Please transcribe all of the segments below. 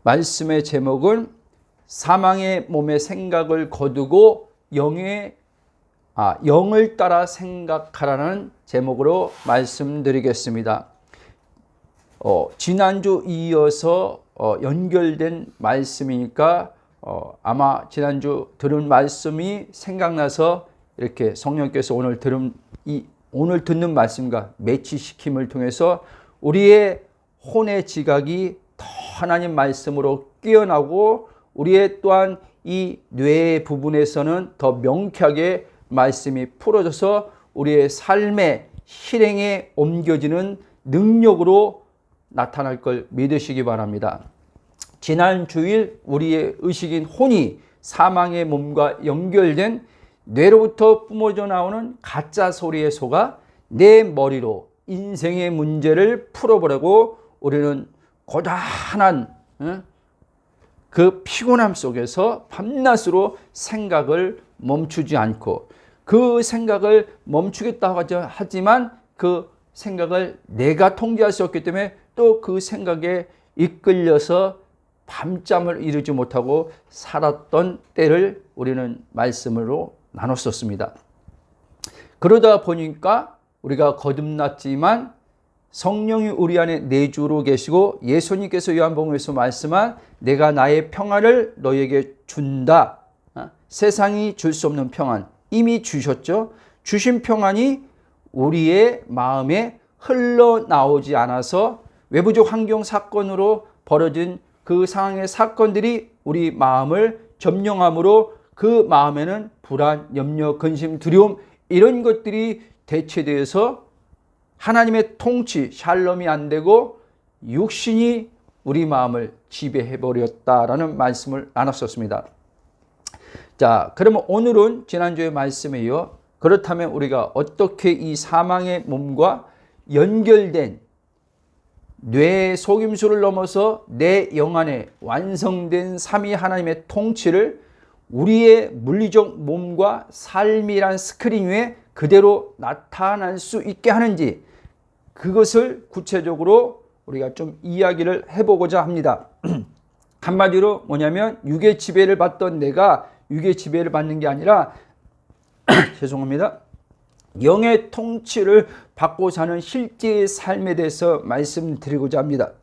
말씀의 제목은 사망의 몸의 생각을 거두고 영을 따라 생각하라는 제목으로 말씀드리겠습니다. 지난주 이어서 연결된 말씀이니까 아마 지난주 들은 말씀이 생각나서 이렇게 성령께서 오늘 듣는 말씀과 매치시킴을 통해서 우리의 혼의 지각이 더 하나님 말씀으로 깨어나고 우리의 또한 이 뇌 부분에서는 더 명쾌하게 말씀이 풀어져서 우리의 삶의 실행에 옮겨지는 능력으로 나타날 걸 믿으시기 바랍니다. 지난 주일 우리의 의식인 혼이 사망의 몸과 연결된 뇌로부터 뿜어져 나오는 가짜 소리에 속아 내 머리로 인생의 문제를 풀어보려고 우리는 고단한 그 피곤함 속에서 밤낮으로 생각을 멈추지 않고 그 생각을 멈추겠다고 하지만 그 생각을 내가 통제할 수 없기 때문에 또 그 생각에 이끌려서 밤잠을 이루지 못하고 살았던 때를 우리는 말씀으로 나눴었습니다. 그러다 보니까 우리가 거듭났지만 성령이 우리 안에 내주로 계시고 예수님께서 요한복음에서 말씀한 내가 나의 평안을 너에게 준다. 세상이 줄 수 없는 평안 이미 주셨죠. 주신 평안이 우리의 마음에 흘러나오지 않아서 외부적 환경 사건으로 벌어진 그 상황의 사건들이 우리 마음을 점령함으로 그 마음에는 불안, 염려, 근심, 두려움 이런 것들이 대체되어서 하나님의 통치, 샬롬이 안 되고 육신이 우리 마음을 지배해버렸다라는 말씀을 나눴었습니다. 자, 그러면 오늘은 지난주의 말씀에 이어 그렇다면 우리가 어떻게 이 사망의 몸과 연결된 뇌 속임수를 넘어서 내 영 안에 완성된 삼위 하나님의 통치를 우리의 물리적 몸과 삶이란 스크린 위에 그대로 나타날 수 있게 하는지 그것을 구체적으로 우리가 좀 이야기를 해보고자 합니다. 한마디로 뭐냐면 육의 지배를 받던 내가 육의 지배를 받는 게 아니라 죄송합니다. 영의 통치를 받고 사는 실제의 삶에 대해서 말씀드리고자 합니다.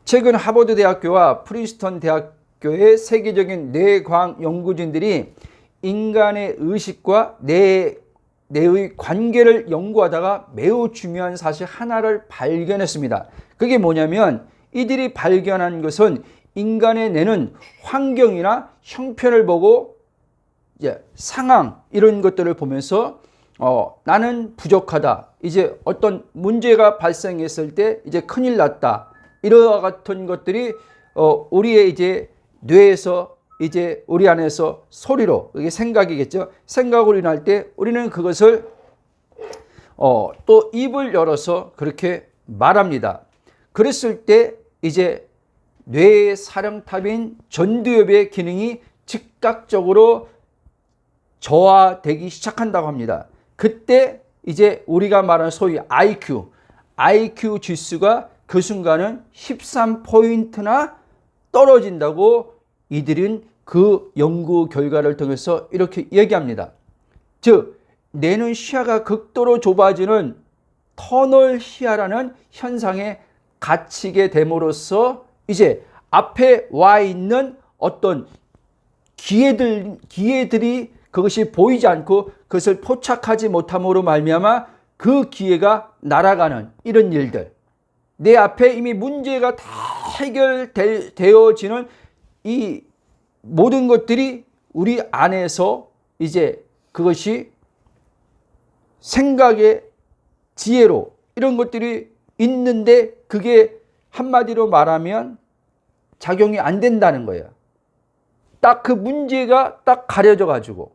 최근 하버드 대학교와 프린스턴 대학교의 세계적인 뇌과학 연구진들이 인간의 의식과 뇌의 관계를 연구하다가 매우 중요한 사실 하나를 발견했습니다. 그게 뭐냐면 이들이 발견한 것은 인간의 뇌는 환경이나 형편을 보고 상황 이런 것들을 보면서 나는 부족하다. 이제 어떤 문제가 발생했을 때 이제 큰일 났다. 이와 같은 것들이 우리의 이제 뇌에서 이제 우리 안에서 소리로 이게 생각이겠죠. 생각으로 인할 때 우리는 그것을 또 입을 열어서 그렇게 말합니다. 그랬을 때 이제 뇌의 사령탑인 전두엽의 기능이 즉각적으로 저하되기 시작한다고 합니다. 그때 이제 우리가 말하는 소위 IQ 지수가 그 순간은 13포인트나 떨어진다고 이들은 그 연구 결과를 통해서 이렇게 얘기합니다. 즉 뇌는 시야가 극도로 좁아지는 터널 시야라는 현상에 갇히게 됨으로써 이제 앞에 와 있는 어떤 기회들이 그것이 보이지 않고 그것을 포착하지 못함으로 말미암아 그 기회가 날아가는 이런 일들, 내 앞에 이미 문제가 다 해결되어지는 이 모든 것들이 우리 안에서 이제 그것이 생각의 지혜로 이런 것들이 있는데 그게 한마디로 말하면 작용이 안 된다는 거예요. 딱 그 문제가 딱 가려져 가지고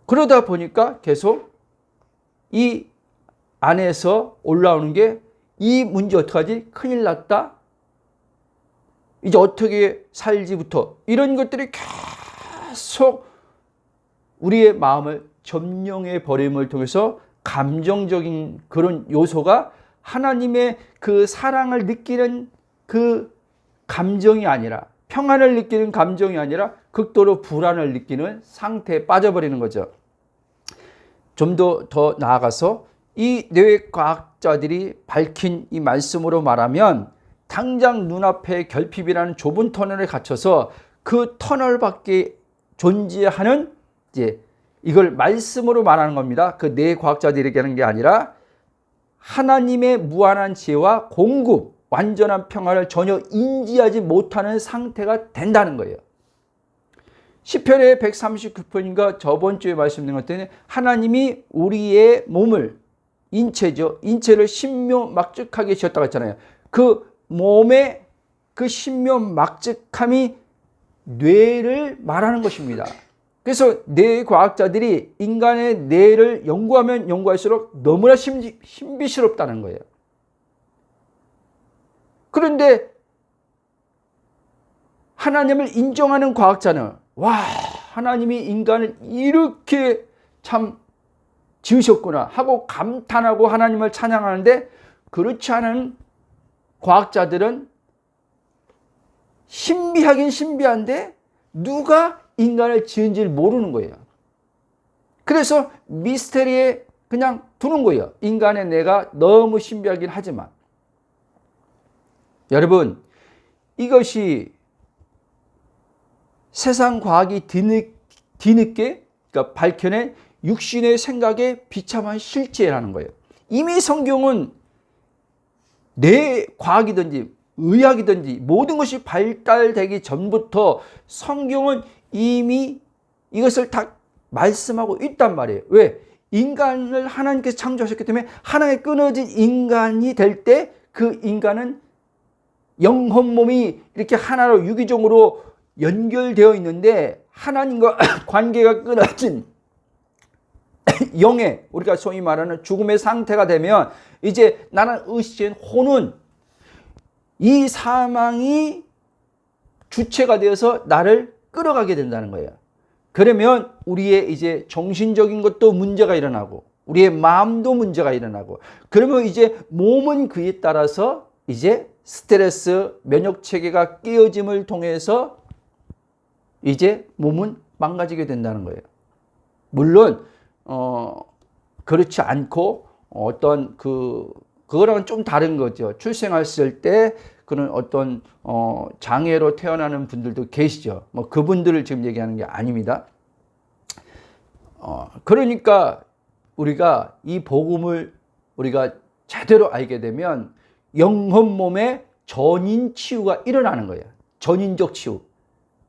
그러다 보니까 계속 이 안에서 올라오는 게 이 문제 어떡하지? 큰일 났다. 이제 어떻게 살지부터 이런 것들이 계속 우리의 마음을 점령해 버림을 통해서 감정적인 그런 요소가 하나님의 그 사랑을 느끼는 그 감정이 아니라, 평안을 느끼는 감정이 아니라 극도로 불안을 느끼는 상태에 빠져버리는 거죠. 좀 더 나아가서 이 뇌과학자들이 밝힌 이 말씀으로 말하면 당장 눈앞에 결핍이라는 좁은 터널에 갇혀서 그 터널 밖에 존재하는 이제 이걸 말씀으로 말하는 겁니다. 그 뇌과학자들에게 하는 게 아니라 하나님의 무한한 지혜와 공급, 완전한 평화를 전혀 인지하지 못하는 상태가 된다는 거예요. 시편의 139편인가 저번 주에 말씀드린 것 때문에 하나님이 우리의 몸을, 인체죠. 인체를 신묘막측하게 지었다고 했잖아요. 그 몸의 그 신묘막측함이 뇌를 말하는 것입니다. 그래서 뇌과학자들이 인간의 뇌를 연구하면 연구할수록 너무나 신비스럽다는 거예요. 그런데 하나님을 인정하는 과학자는 와, 하나님이 인간을 이렇게 참 지으셨구나 하고 감탄하고 하나님을 찬양하는데, 그렇지 않은 과학자들은 신비하긴 신비한데 누가 인간을 지은지를 모르는 거예요. 그래서 미스테리에 그냥 두는 거예요. 인간의 뇌가 너무 신비하긴 하지만. 여러분, 이것이 세상 과학이 뒤늦게 그러니까 밝혀낸 육신의 생각의 비참한 실체라는 거예요. 이미 성경은 뇌과학이든지 의학이든지 모든 것이 발달되기 전부터 성경은 이미 이것을 다 말씀하고 있단 말이에요. 왜? 인간을 하나님께서 창조하셨기 때문에 하나의 끊어진 인간이 될 때 그 인간은 영혼 몸이 이렇게 하나로 유기종으로 연결되어 있는데 하나님과 관계가 끊어진 영의, 우리가 소위 말하는 죽음의 상태가 되면 이제 나는 의식된 혼은 이 사망이 주체가 되어서 나를 끌어가게 된다는 거예요. 그러면 우리의 이제 정신적인 것도 문제가 일어나고 우리의 마음도 문제가 일어나고, 그러면 이제 몸은 그에 따라서 이제 스트레스, 면역 체계가 깨어짐을 통해서 이제 몸은 망가지게 된다는 거예요. 물론 그렇지 않고 어떤 그거랑은 좀 다른 거죠. 출생했을 때 그런 어떤 장애로 태어나는 분들도 계시죠. 뭐 그분들을 지금 얘기하는 게 아닙니다. 그러니까 우리가 이 복음을 우리가 제대로 알게 되면 영혼 몸의 전인 치유가 일어나는 거예요. 전인적 치유.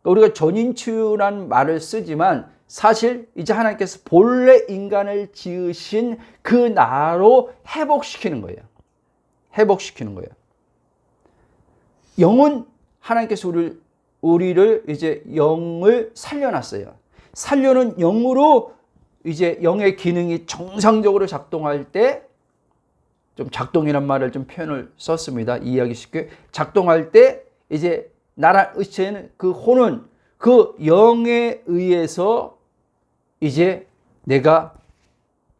우리가 전인 치유라는 말을 쓰지만 사실 이제 하나님께서 본래 인간을 지으신 그 나로 회복시키는 거예요. 회복시키는 거예요. 영은 하나님께서 우리를 이제 영을 살려놨어요. 살려는 영으로 이제 영의 기능이 정상적으로 작동할 때, 좀 작동이란 말을 좀 표현을 썼습니다. 이해하기 쉽게. 작동할 때 이제 나라 의체는 그 혼은 그 영에 의해서 이제 내가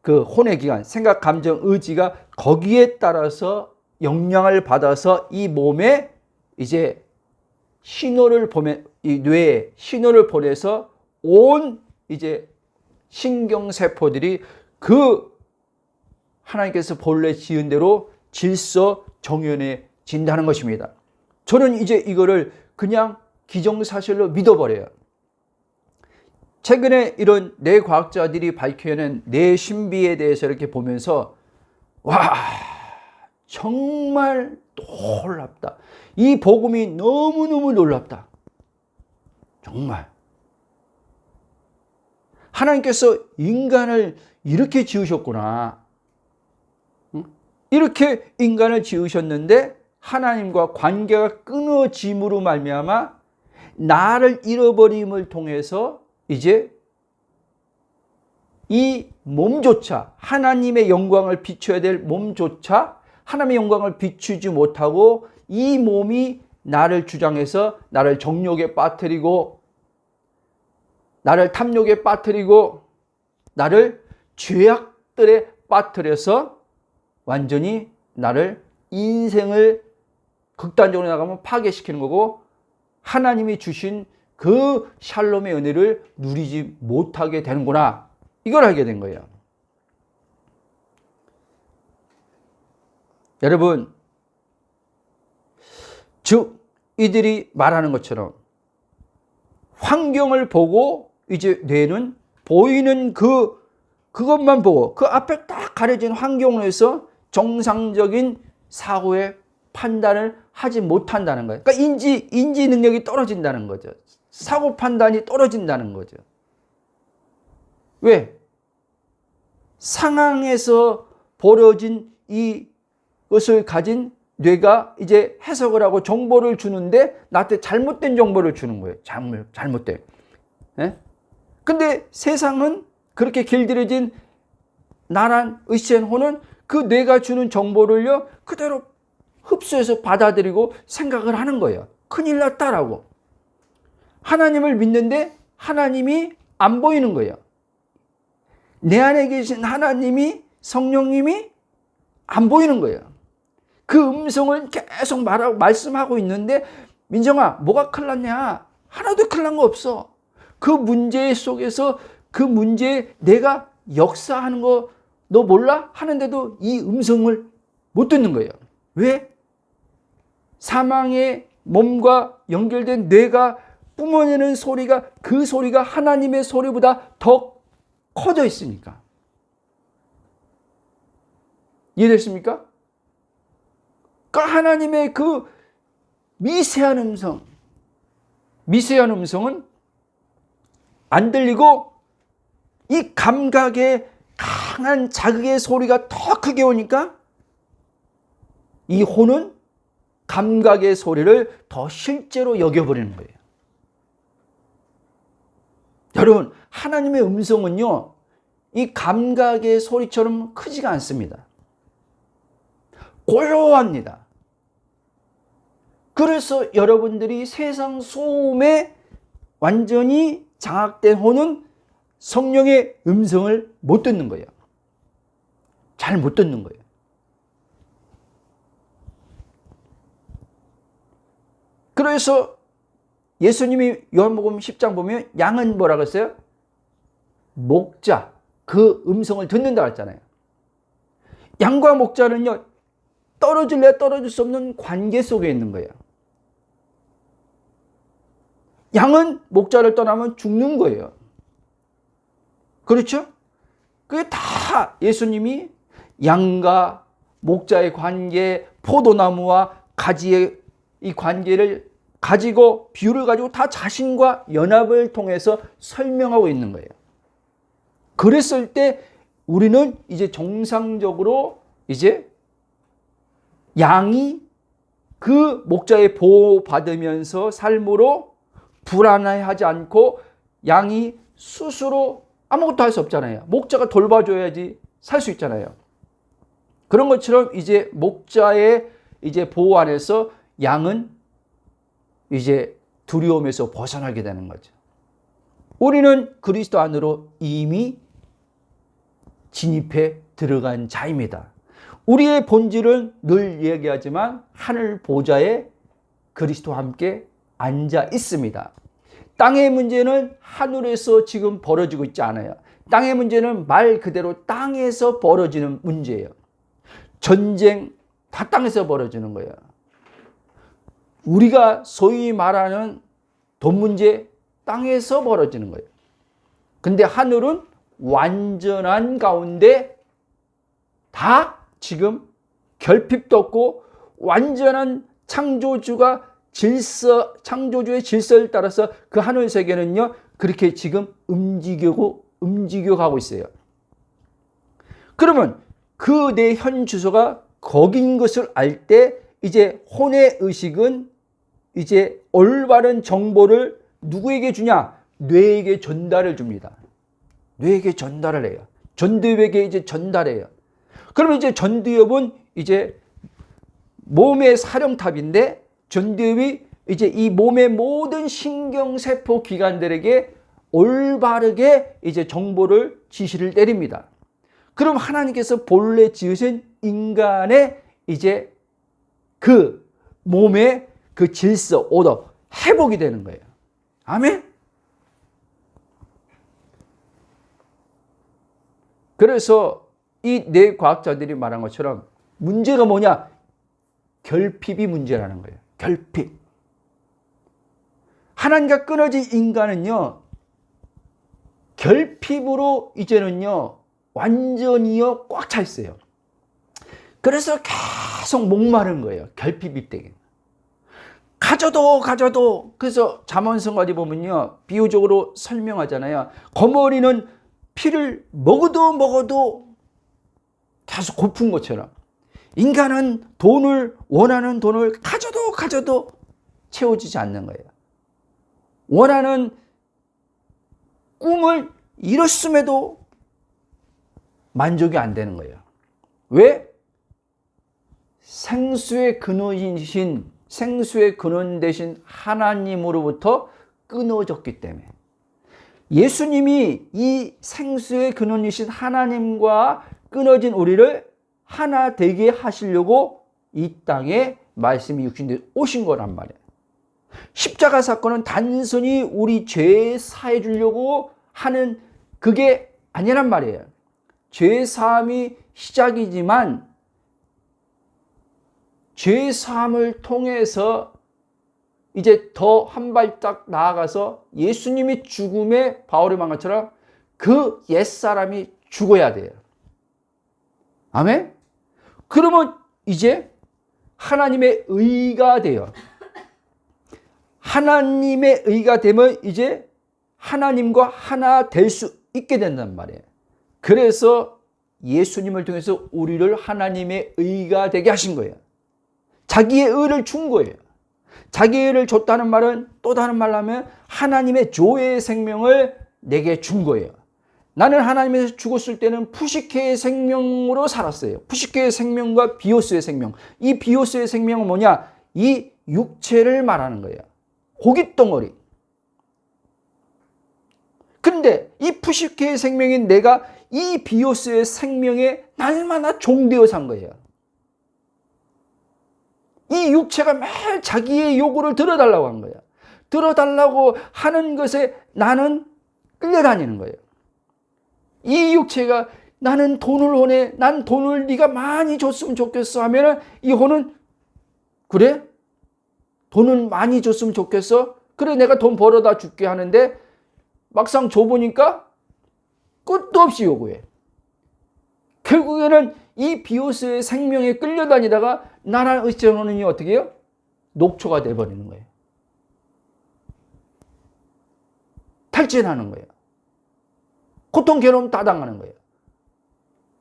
그 혼의 기관, 생각, 감정, 의지가 거기에 따라서 영향을 받아서 이 몸에 이제 신호를 보내, 이 뇌에 신호를 보내서 온 이제 신경세포들이 그 하나님께서 본래 지은 대로 질서 정연해진다는 것입니다. 저는 이제 이거를 그냥 기정사실로 믿어버려요. 최근에 이런 뇌과학자들이 밝혀낸 뇌 신비에 대해서 이렇게 보면서 와, 정말 놀랍다. 이 복음이 너무너무 놀랍다. 정말. 하나님께서 인간을 이렇게 지으셨구나. 이렇게 인간을 지으셨는데 하나님과 관계가 끊어짐으로 말미암아 나를 잃어버림을 통해서 이제 이 몸조차, 하나님의 영광을 비춰야 될 몸조차 하나님의 영광을 비추지 못하고 이 몸이 나를 주장해서 나를 정욕에 빠뜨리고 나를 탐욕에 빠뜨리고 나를 죄악들에 빠뜨려서 완전히 나를 인생을 극단적으로 나가면 파괴시키는 거고 하나님이 주신 그 샬롬의 은혜를 누리지 못하게 되는구나. 이걸 알게 된 거예요. 여러분, 즉 이들이 말하는 것처럼 환경을 보고 이제 뇌는 보이는 그것만 보고 그 앞에 딱 가려진 환경에서 정상적인 사고의 판단을 하지 못한다는 거예요. 그러니까 인지 능력이 떨어진다는 거죠. 사고 판단이 떨어진다는 거죠. 왜? 상황에서 벌어진 이것을 가진 뇌가 이제 해석을 하고 정보를 주는데 나한테 잘못된 정보를 주는 거예요. 잘못된. 예? 근데 세상은 그렇게 길들여진 나란 의시한 호는 그 뇌가 주는 정보를요 그대로 흡수해서 받아들이고 생각을 하는 거예요. 큰일 났다라고. 하나님을 믿는데 하나님이 안 보이는 거예요. 내 안에 계신 하나님이, 성령님이 안 보이는 거예요. 그 음성을 계속 말씀하고 있는데 민정아 뭐가 큰일 났냐? 하나도 큰일 난 거 없어. 그 문제 속에서 그 문제에 내가 역사하는 거 너 몰라? 하는데도 이 음성을 못 듣는 거예요. 왜? 사망의 몸과 연결된 뇌가 뿜어내는 소리가 그 소리가 하나님의 소리보다 더 커져 있으니까. 이해됐습니까? 그러니까 하나님의 그 미세한 음성은 안 들리고 이 감각의 강한 자극의 소리가 더 크게 오니까 이 혼은 감각의 소리를 더 실제로 여겨버리는 거예요. 여러분, 하나님의 음성은요, 이 감각의 소리처럼 크지가 않습니다. 고요합니다. 그래서 여러분들이 세상 소음에 완전히 장악된 혼은 성령의 음성을 못 듣는 거예요. 잘 못 듣는 거예요. 그래서 예수님이 요한복음 10장 보면 양은 뭐라고 했어요? 목자, 그 음성을 듣는다고 했잖아요. 양과 목자는요, 떨어질래 떨어질 수 없는 관계 속에 있는 거예요. 양은 목자를 떠나면 죽는 거예요. 그렇죠? 그게 다 예수님이 양과 목자의 관계, 포도나무와 가지의 이 관계를 가지고 비유를 가지고 다 자신과 연합을 통해서 설명하고 있는 거예요. 그랬을 때 우리는 이제 정상적으로 이제 양이 그 목자의 보호받으면서 삶으로 불안해하지 않고 양이 스스로 아무것도 할 수 없잖아요. 목자가 돌봐줘야지 살 수 있잖아요. 그런 것처럼 이제 목자의 이제 보호 안에서 양은 이제 두려움에서 벗어나게 되는 거죠. 우리는 그리스도 안으로 이미 진입해 들어간 자입니다. 우리의 본질은 늘 얘기하지만 하늘 보좌에 그리스도와 함께 앉아 있습니다. 땅의 문제는 하늘에서 지금 벌어지고 있지 않아요. 땅의 문제는 말 그대로 땅에서 벌어지는 문제예요. 전쟁 다 땅에서 벌어지는 거예요. 우리가 소위 말하는 돈 문제 땅에서 벌어지는 거예요. 근데 하늘은 완전한 가운데 다 지금 결핍도 없고 완전한 창조주의 질서를 따라서 그 하늘 세계는요, 그렇게 지금 움직여가고 있어요. 그러면 그 내 현 주소가 거긴 것을 알 때 이제 혼의 의식은 이제 올바른 정보를 누구에게 주냐? 뇌에게 전달을 줍니다. 뇌에게 전달을 해요. 전두엽에게 이제 전달해요. 그러면 이제 전두엽은 이제 몸의 사령탑인데 전두엽이 이제 이 몸의 모든 신경세포 기관들에게 올바르게 이제 정보를 지시를 내립니다. 그럼 하나님께서 본래 지으신 인간의 이제 그 몸의 그 질서, 오더, 회복이 되는 거예요. 아멘? 그래서 이 뇌과학자들이 말한 것처럼 문제가 뭐냐? 결핍이 문제라는 거예요. 결핍. 하나님과 끊어진 인간은요, 결핍으로 이제는요, 완전히요, 꽉 차 있어요. 그래서 계속 목마른 거예요. 결핍이 때문에. 가져도. 그래서 잠언성 어디 보면요, 비유적으로 설명하잖아요. 거머리는 피를 먹어도 계속 고픈 것처럼 인간은 원하는 돈을 가져도 채워지지 않는 거예요. 원하는 꿈을 이뤘음에도 만족이 안 되는 거예요. 왜? 생수의 근원 되신 하나님으로부터 끊어졌기 때문에. 예수님이 이 생수의 근원이신 하나님과 끊어진 우리를 하나 되게 하시려고 이 땅에 말씀이 육신되어 오신 거란 말이에요. 십자가 사건은 단순히 우리 죄 사해 주려고 하는 그게 아니란 말이에요. 죄 사함이 시작이지만 죄 사함을 통해서 이제 더 한 발짝 나아가서 예수님이 죽음에 바울이 말한 것처럼 그 옛사람이 죽어야 돼요. 아멘? 그러면 이제 하나님의 의가 돼요. 하나님의 의가 되면 이제 하나님과 하나 될 수 있게 된단 말이에요. 그래서 예수님을 통해서 우리를 하나님의 의가 되게 하신 거예요. 자기의 의를 준 거예요. 자기의 의를 줬다는 말은 또 다른 말로 하면 하나님의 조의 생명을 내게 준 거예요. 나는 하나님에서 죽었을 때는 푸시케의 생명으로 살았어요. 푸시케의 생명과 비오스의 생명. 이 비오스의 생명은 뭐냐? 이 육체를 말하는 거예요. 고깃덩어리. 근데 이 푸시케의 생명인 내가 이 비오스의 생명에 날마다 종되어 산 거예요. 이 육체가 매일 자기의 요구를 들어달라고 한 거예요. 들어달라고 하는 것에 나는 끌려다니는 거예요. 이 육체가 나는 돈을 원해. 난 돈을 네가 많이 줬으면 좋겠어 하면은 이 혼은 그래? 돈을 많이 줬으면 좋겠어? 그래 내가 돈 벌어다 줄게 하는데 막상 줘보니까 끝도 없이 요구해. 결국에는 이 비오스의 생명에 끌려다니다가 나란 의체로는 어떻게 해요? 녹초가 돼버리는 거예요. 탈진하는 거예요. 고통, 괴로움 다 당하는 거예요.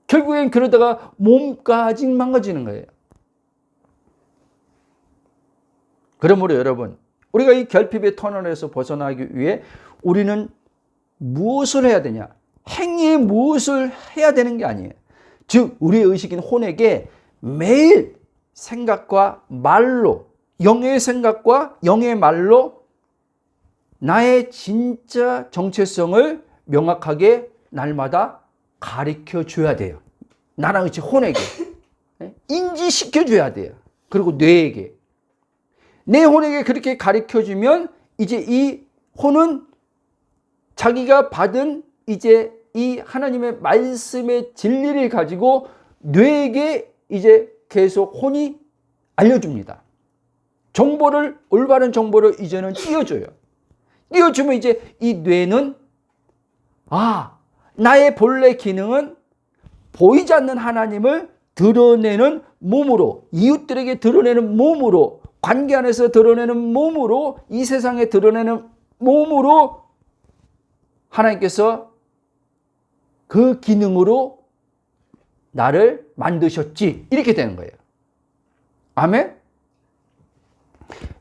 결국엔 그러다가 몸까지 망가지는 거예요. 그러므로 여러분, 우리가 이 결핍의 터널에서 벗어나기 위해 우리는 무엇을 해야 되냐? 행위에 무엇을 해야 되는 게 아니에요. 즉 우리의 의식인 혼에게 매일 생각과 말로, 영의 생각과 영의 말로 나의 진짜 정체성을 명확하게 날마다 가르쳐 줘야 돼요. 나랑 같이 혼에게 인지시켜 줘야 돼요. 그리고 뇌에게. 내 혼에게 그렇게 가르쳐 주면 이제 이 혼은 자기가 받은 이제 이 하나님의 말씀의 진리를 가지고 뇌에게 이제 계속 혼이 알려줍니다. 정보를, 올바른 정보를 이제는 띄워줘요. 띄워주면 이제 이 뇌는 나의 본래 기능은 보이지 않는 하나님을 드러내는 몸으로, 이웃들에게 드러내는 몸으로, 관계 안에서 드러내는 몸으로, 이 세상에 드러내는 몸으로 하나님께서 그 기능으로 나를 만드셨지. 이렇게 되는 거예요. 아멘?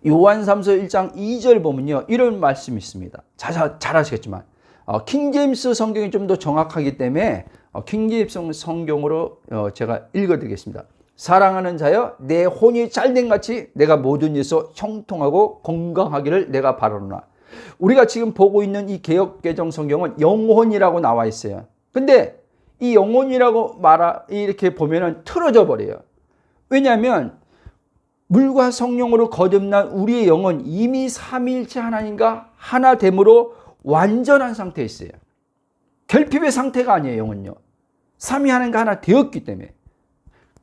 요한삼서 1장 2절 보면요, 이런 말씀이 있습니다. 잘 아시겠지만 킹제임스 성경이 좀 더 정확하기 때문에 킹제임스 성경으로 제가 읽어드리겠습니다. 사랑하는 자여, 내 혼이 잘된 같이 내가 모든 일에서 형통하고 건강하기를 내가 바라노라. 우리가 지금 보고 있는 이 개역개정 성경은 영혼이라고 나와 있어요. 근데 이 영혼이라고 이렇게 보면은 틀어져 버려요. 왜냐하면 물과 성령으로 거듭난 우리의 영은 이미 삼위일체 하나님과 하나됨으로 완전한 상태에 있어요. 결핍의 상태가 아니에요. 영은요. 삼위 하나님과 하나 되었기 때문에.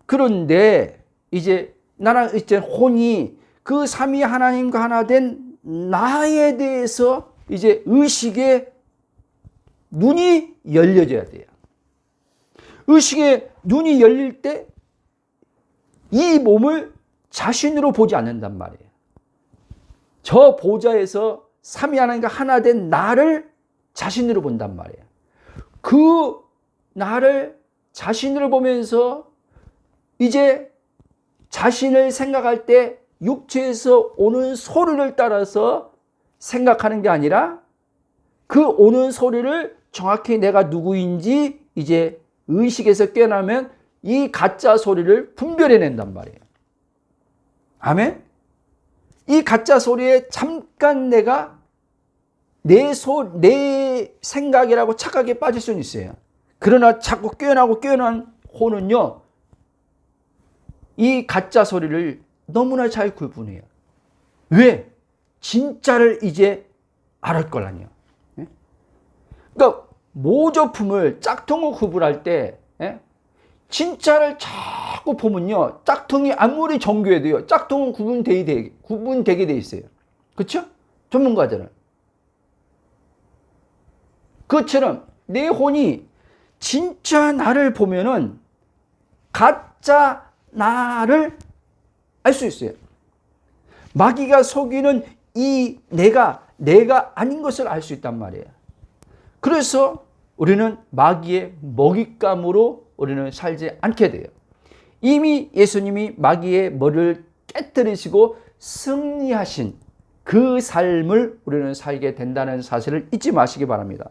그런데 이제 나랑 이제 혼이 그 삼위 하나님과 하나 된 나에 대해서 이제 의식의 눈이 열려져야 돼요. 의식의 눈이 열릴 때 이 몸을 자신으로 보지 않는단 말이에요. 저 보좌에서 삼위 하나님과 하나 된 나를 자신으로 본단 말이에요. 그 나를 자신으로 보면서 이제 자신을 생각할 때 육체에서 오는 소리를 따라서 생각하는 게 아니라 그 오는 소리를 정확히 내가 누구인지 이제 의식에서 깨어나면 이 가짜 소리를 분별해낸단 말이에요. 아멘? 이 가짜 소리에 잠깐 내가 내 생각이라고 착각에 빠질 수는 있어요. 그러나 자꾸 깨어난 혼은요, 이 가짜 소리를 너무나 잘 구분해요. 왜? 진짜를 이제 알을 거라니요. 그러니까 모조품을 짝퉁을 구분할 때 진짜를 자꾸 보면요, 짝퉁이 아무리 정교해도요, 짝퉁은 구분되게 돼 있어요. 그렇죠? 전문가들은. 그것처럼 내 혼이 진짜 나를 보면은 가짜 나를 알 수 있어요. 마귀가 속이는 이 내가 아닌 것을 알 수 있단 말이에요. 그래서 우리는 마귀의 먹잇감으로 우리는 살지 않게 돼요. 이미 예수님이 마귀의 머리를 깨뜨리시고 승리하신 그 삶을 우리는 살게 된다는 사실을 잊지 마시기 바랍니다.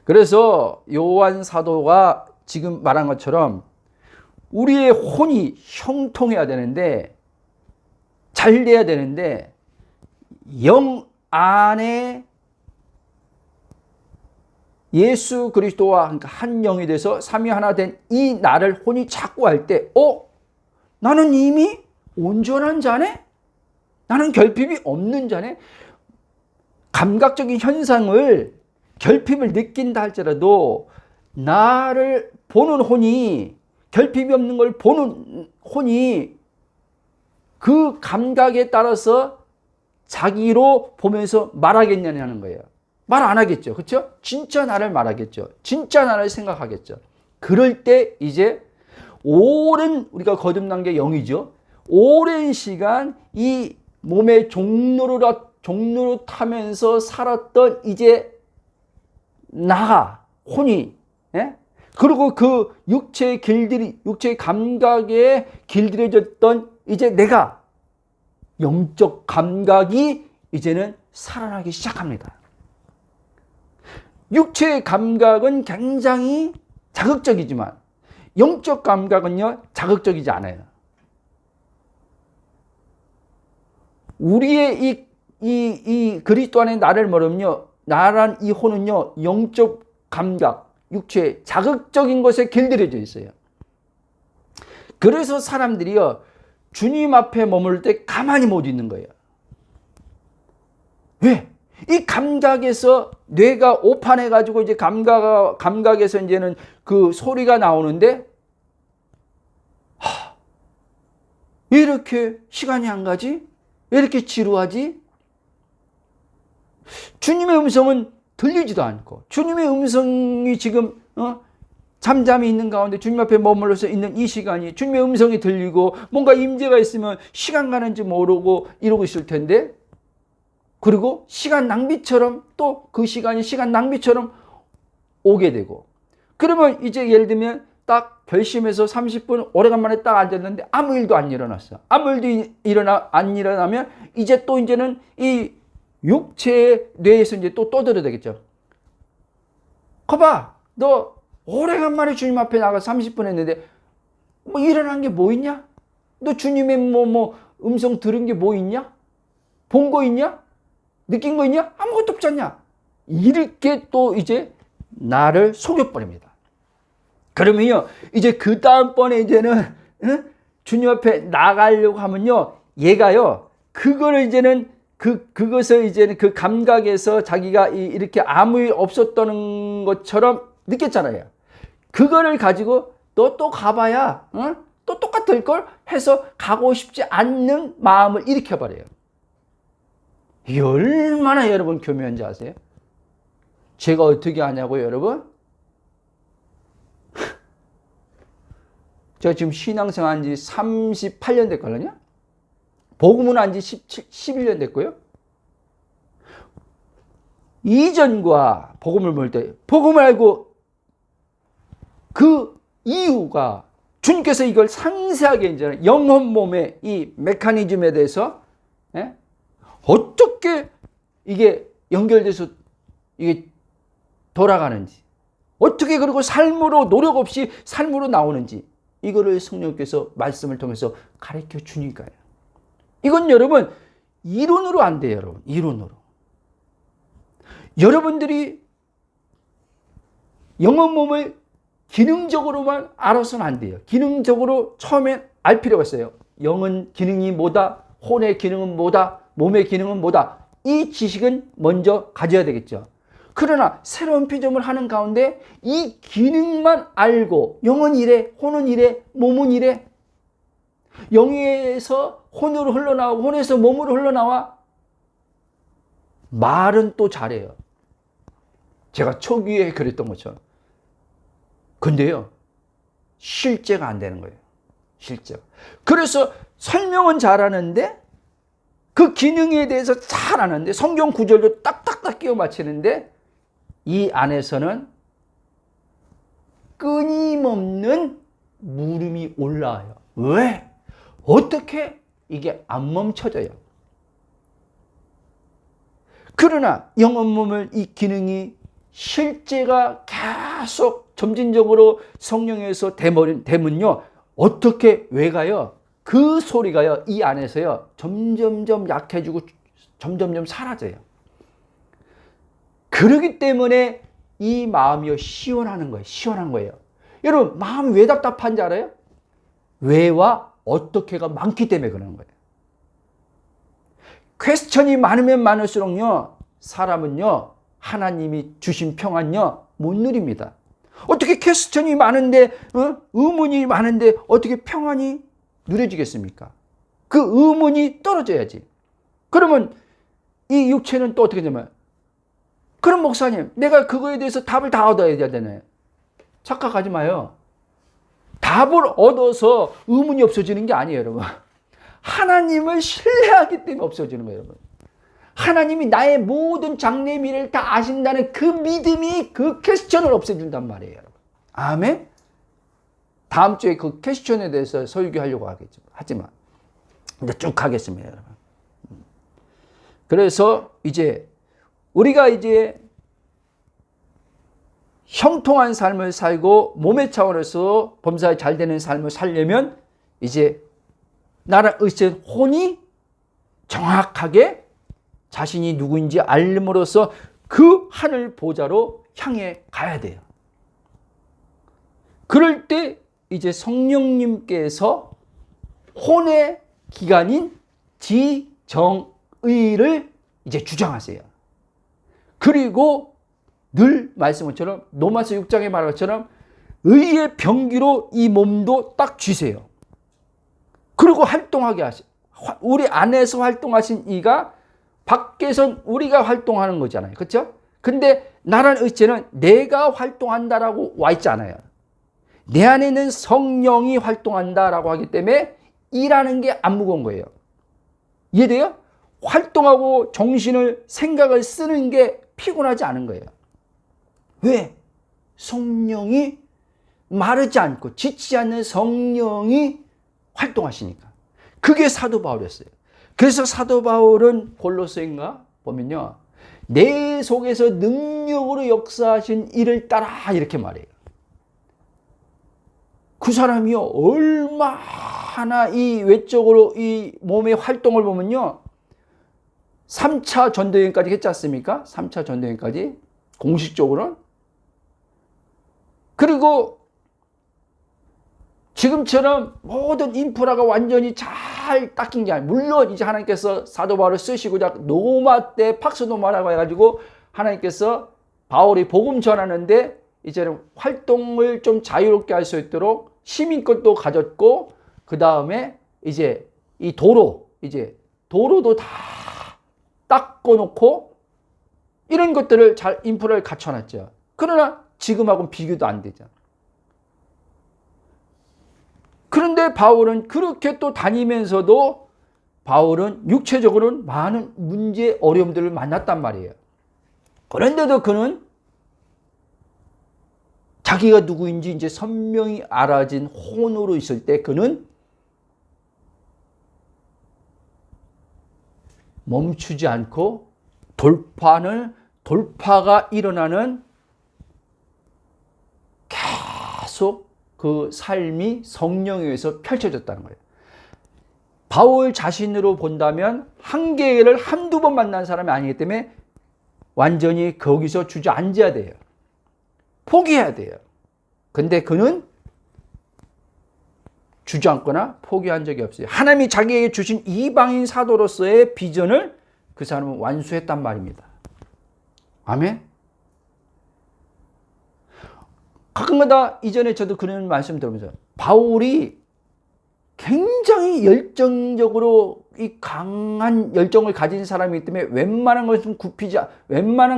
그래서 요한 사도가 지금 말한 것처럼 우리의 혼이 형통해야 되는데, 잘 돼야 되는데, 영 안에 예수 그리스도와 한 영이 돼서 삼위 하나 된 이 나를 혼이 자꾸 할 때, 나는 이미 온전한 자네? 나는 결핍이 없는 자네? 감각적인 현상을, 결핍을 느낀다 할지라도 나를 보는 혼이, 결핍이 없는 걸 보는 혼이 그 감각에 따라서 자기로 보면서 말하겠냐는 거예요. 말 안 하겠죠. 그렇죠? 진짜 나를 말하겠죠. 진짜 나를 생각하겠죠. 그럴 때 이제 오랜, 우리가 거듭난 게 영이죠. 오랜 시간 이 몸의 종로로 타면서 살았던 이제 나가, 혼이, 그리고 그 육체의 감각에 길들여졌던 이제 내가, 영적 감각이 이제는 살아나기 시작합니다. 육체의 감각은 굉장히 자극적이지만 영적 감각은요, 자극적이지 않아요. 우리의 이 그리스도 안에 나를 모르면요, 나란 이 혼은요, 영적 감각, 육체 자극적인 것에 길들여져 있어요. 그래서 사람들이요, 주님 앞에 머물 때 가만히 못 있는 거예요. 왜? 이 감각에서 뇌가 오판해가지고 이제 감각에서 이제는 그 소리가 나오는데, 왜 이렇게 시간이 안 가지? 왜 이렇게 지루하지? 주님의 음성은 들리지도 않고, 주님의 음성이 지금 잠잠히 있는 가운데 주님 앞에 머물러서 있는 이 시간이 주님의 음성이 들리고 뭔가 임재가 있으면 시간 가는지 모르고 이러고 있을 텐데, 그리고 시간 낭비처럼, 또 그 시간이 시간 낭비처럼 오게 되고, 그러면 이제 예를 들면 딱 결심해서 30분 오래간만에 딱 앉았는데 아무 일도 안 일어났어. 아무 일도 안 일어나면 이제 또 이제는 이 육체의 뇌에서 이제 또 떠들어야 되겠죠. 거봐, 너 오래간만에 주님 앞에 나가 30분 했는데 뭐 일어난 게 뭐 있냐? 너 주님의 뭐 음성 들은 게 뭐 있냐? 본 거 있냐? 느낀 거 있냐? 아무것도 없지 않냐? 이렇게 또 이제 나를 속여버립니다. 그러면요, 이제 그 다음번에 이제는 응? 주님 앞에 나가려고 하면요, 얘가요, 그거를 이제는 그것을 이제는 그 감각에서 자기가 이렇게 아무 일 없었던 것처럼 느꼈잖아요. 그거를 가지고 너 또 가봐야, 응? 또 똑같을 걸 해서 가고 싶지 않는 마음을 일으켜버려요. 이게 얼마나 여러분 교묘한지 아세요? 제가 어떻게 하냐고요, 여러분? 제가 지금 신앙생활 한 지 38년 됐거든요. 복음은 한 지 11년 됐고요. 이전과 복음을 볼 때, 복음을 알고 그 이유가 주님께서 이걸 상세하게 이제 영혼 몸의 이 메커니즘에 대해서 어떻게 이게 연결돼서 이게 돌아가는지, 어떻게 그리고 삶으로 노력 없이 삶으로 나오는지, 이거를 성령께서 말씀을 통해서 가르쳐 주니까요. 이건 여러분 이론으로 안 돼요, 여러분. 이론으로. 여러분들이 영혼 몸을 기능적으로만 알아서는 안 돼요. 기능적으로 처음엔 알 필요가 있어요. 영은 기능이 뭐다, 혼의 기능은 뭐다, 몸의 기능은 뭐다. 이 지식은 먼저 가져야 되겠죠. 그러나 새로운 피조물 하는 가운데 이 기능만 알고 영은 이래, 혼은 이래, 몸은 이래, 영에서 혼으로 흘러나오고 혼에서 몸으로 흘러나와. 말은 또 잘해요. 제가 초기에 그랬던 것처럼. 근데요, 실제가 안 되는 거예요. 실제가. 그래서 설명은 잘하는데 그 기능에 대해서 잘 아는데 성경 구절도 딱딱딱 끼워 맞히는데 이 안에서는 끊임없는 물음이 올라와요. 왜? 어떻게? 이게 안 멈춰져요. 그러나 영혼 몸을 이 기능이 실제가 계속 점진적으로 성령에서 되면요, 어떻게 왜 가요? 그 소리가요, 이 안에서요, 점점점 약해지고 점점점 사라져요. 그러기 때문에 이 마음이요, 시원하는 거예요. 시원한 거예요. 여러분, 마음이 왜 답답한지 알아요? 왜와 어떻게가 많기 때문에 그러는 거예요. 퀘스천이 많으면 많을수록요, 사람은요, 하나님이 주신 평안요, 못 누립니다. 어떻게 퀘스천이 많은데, 의문이 많은데 어떻게 평안이 누려지겠습니까? 그 의문이 떨어져야지. 그러면 이 육체는 또 어떻게 되냐면, 그럼 목사님, 내가 그거에 대해서 답을 다 얻어야 되잖아요. 착각하지 마요. 답을 얻어서 의문이 없어지는 게 아니에요, 여러분. 하나님을 신뢰하기 때문에 없어지는 거예요, 여러분. 하나님이 나의 모든 장래미래를 다 아신다는 그 믿음이 그 퀘스천을 없애준단 말이에요, 여러분. 아멘? 다음 주에 그 퀘스천에 대해서 설교하려고 하지만 이제 쭉 하겠습니다, 여러분. 그래서 이제 우리가 이제 형통한 삶을 살고 몸의 차원에서 범사에 잘 되는 삶을 살려면 이제 나라 의식 혼이 정확하게 자신이 누구인지 알림으로써 그 하늘 보좌로 향해 가야 돼요. 그럴 때 이제 성령님께서 혼의 기관인 지정의를 이제 주장하세요. 그리고 늘 말씀한 것처럼 로마서 6장에 말한 것처럼 의의 병기로 이 몸도 딱 쥐세요. 그리고 활동하게 하세요. 우리 안에서 활동하신 이가 밖에선 우리가 활동하는 거잖아요. 그렇죠? 근데 나라는 의체는 내가 활동한다라고 와 있잖아요. 내 안에는 성령이 활동한다라고 하기 때문에 이라는 게 안 무거운 거예요. 이해돼요? 활동하고 정신을, 생각을 쓰는 게 피곤하지 않은 거예요. 왜? 성령이 마르지 않고 지치지 않는 성령이 활동하시니까. 그게 사도 바울이었어요. 그래서 사도 바울은 골로새인가 보면요, 내 속에서 능력으로 역사하신 이를 따라 이렇게 말해요. 그 사람이요, 얼마나 이 외적으로 이 몸의 활동을 보면요, 3차 전도여행까지 했지 않습니까? 3차 전도여행까지 공식적으로는. 그리고 지금처럼 모든 인프라가 완전히 잘 닦인 게 아니에요. 물론 이제 하나님께서 사도 바울을 쓰시고자 노마 때 팍스노마라고 해가지고 하나님께서 바울이 복음 전하는데 이제는 활동을 좀 자유롭게 할 수 있도록 시민권도 가졌고, 그 다음에 이제 이 도로도 다 닦아놓고 이런 것들을 잘 인프라를 갖춰놨죠. 그러나 지금하고는 비교도 안 되죠. 그런데 바울은 그렇게 또 다니면서도 바울은 육체적으로는 많은 문제, 어려움들을 만났단 말이에요. 그런데도 그는 자기가 누구인지 이제 선명히 알아진 혼으로 있을 때 그는 멈추지 않고 돌파가 일어나는 계속 그 삶이 성령에 의해서 펼쳐졌다는 거예요. 바울 자신으로 본다면 한계를 한두 번 만난 사람이 아니기 때문에 완전히 거기서 주저앉아야 돼요. 포기해야 돼요. 근데 그는 주저앉거나 포기한 적이 없어요. 하나님이 자기에게 주신 이방인 사도로서의 비전을 그 사람은 완수했단 말입니다. 아멘. 가끔가다 이전에 저도 그런 말씀 들으면서 바울이 굉장히 열정적으로 이 강한 열정을 가진 사람이기 때문에 웬만한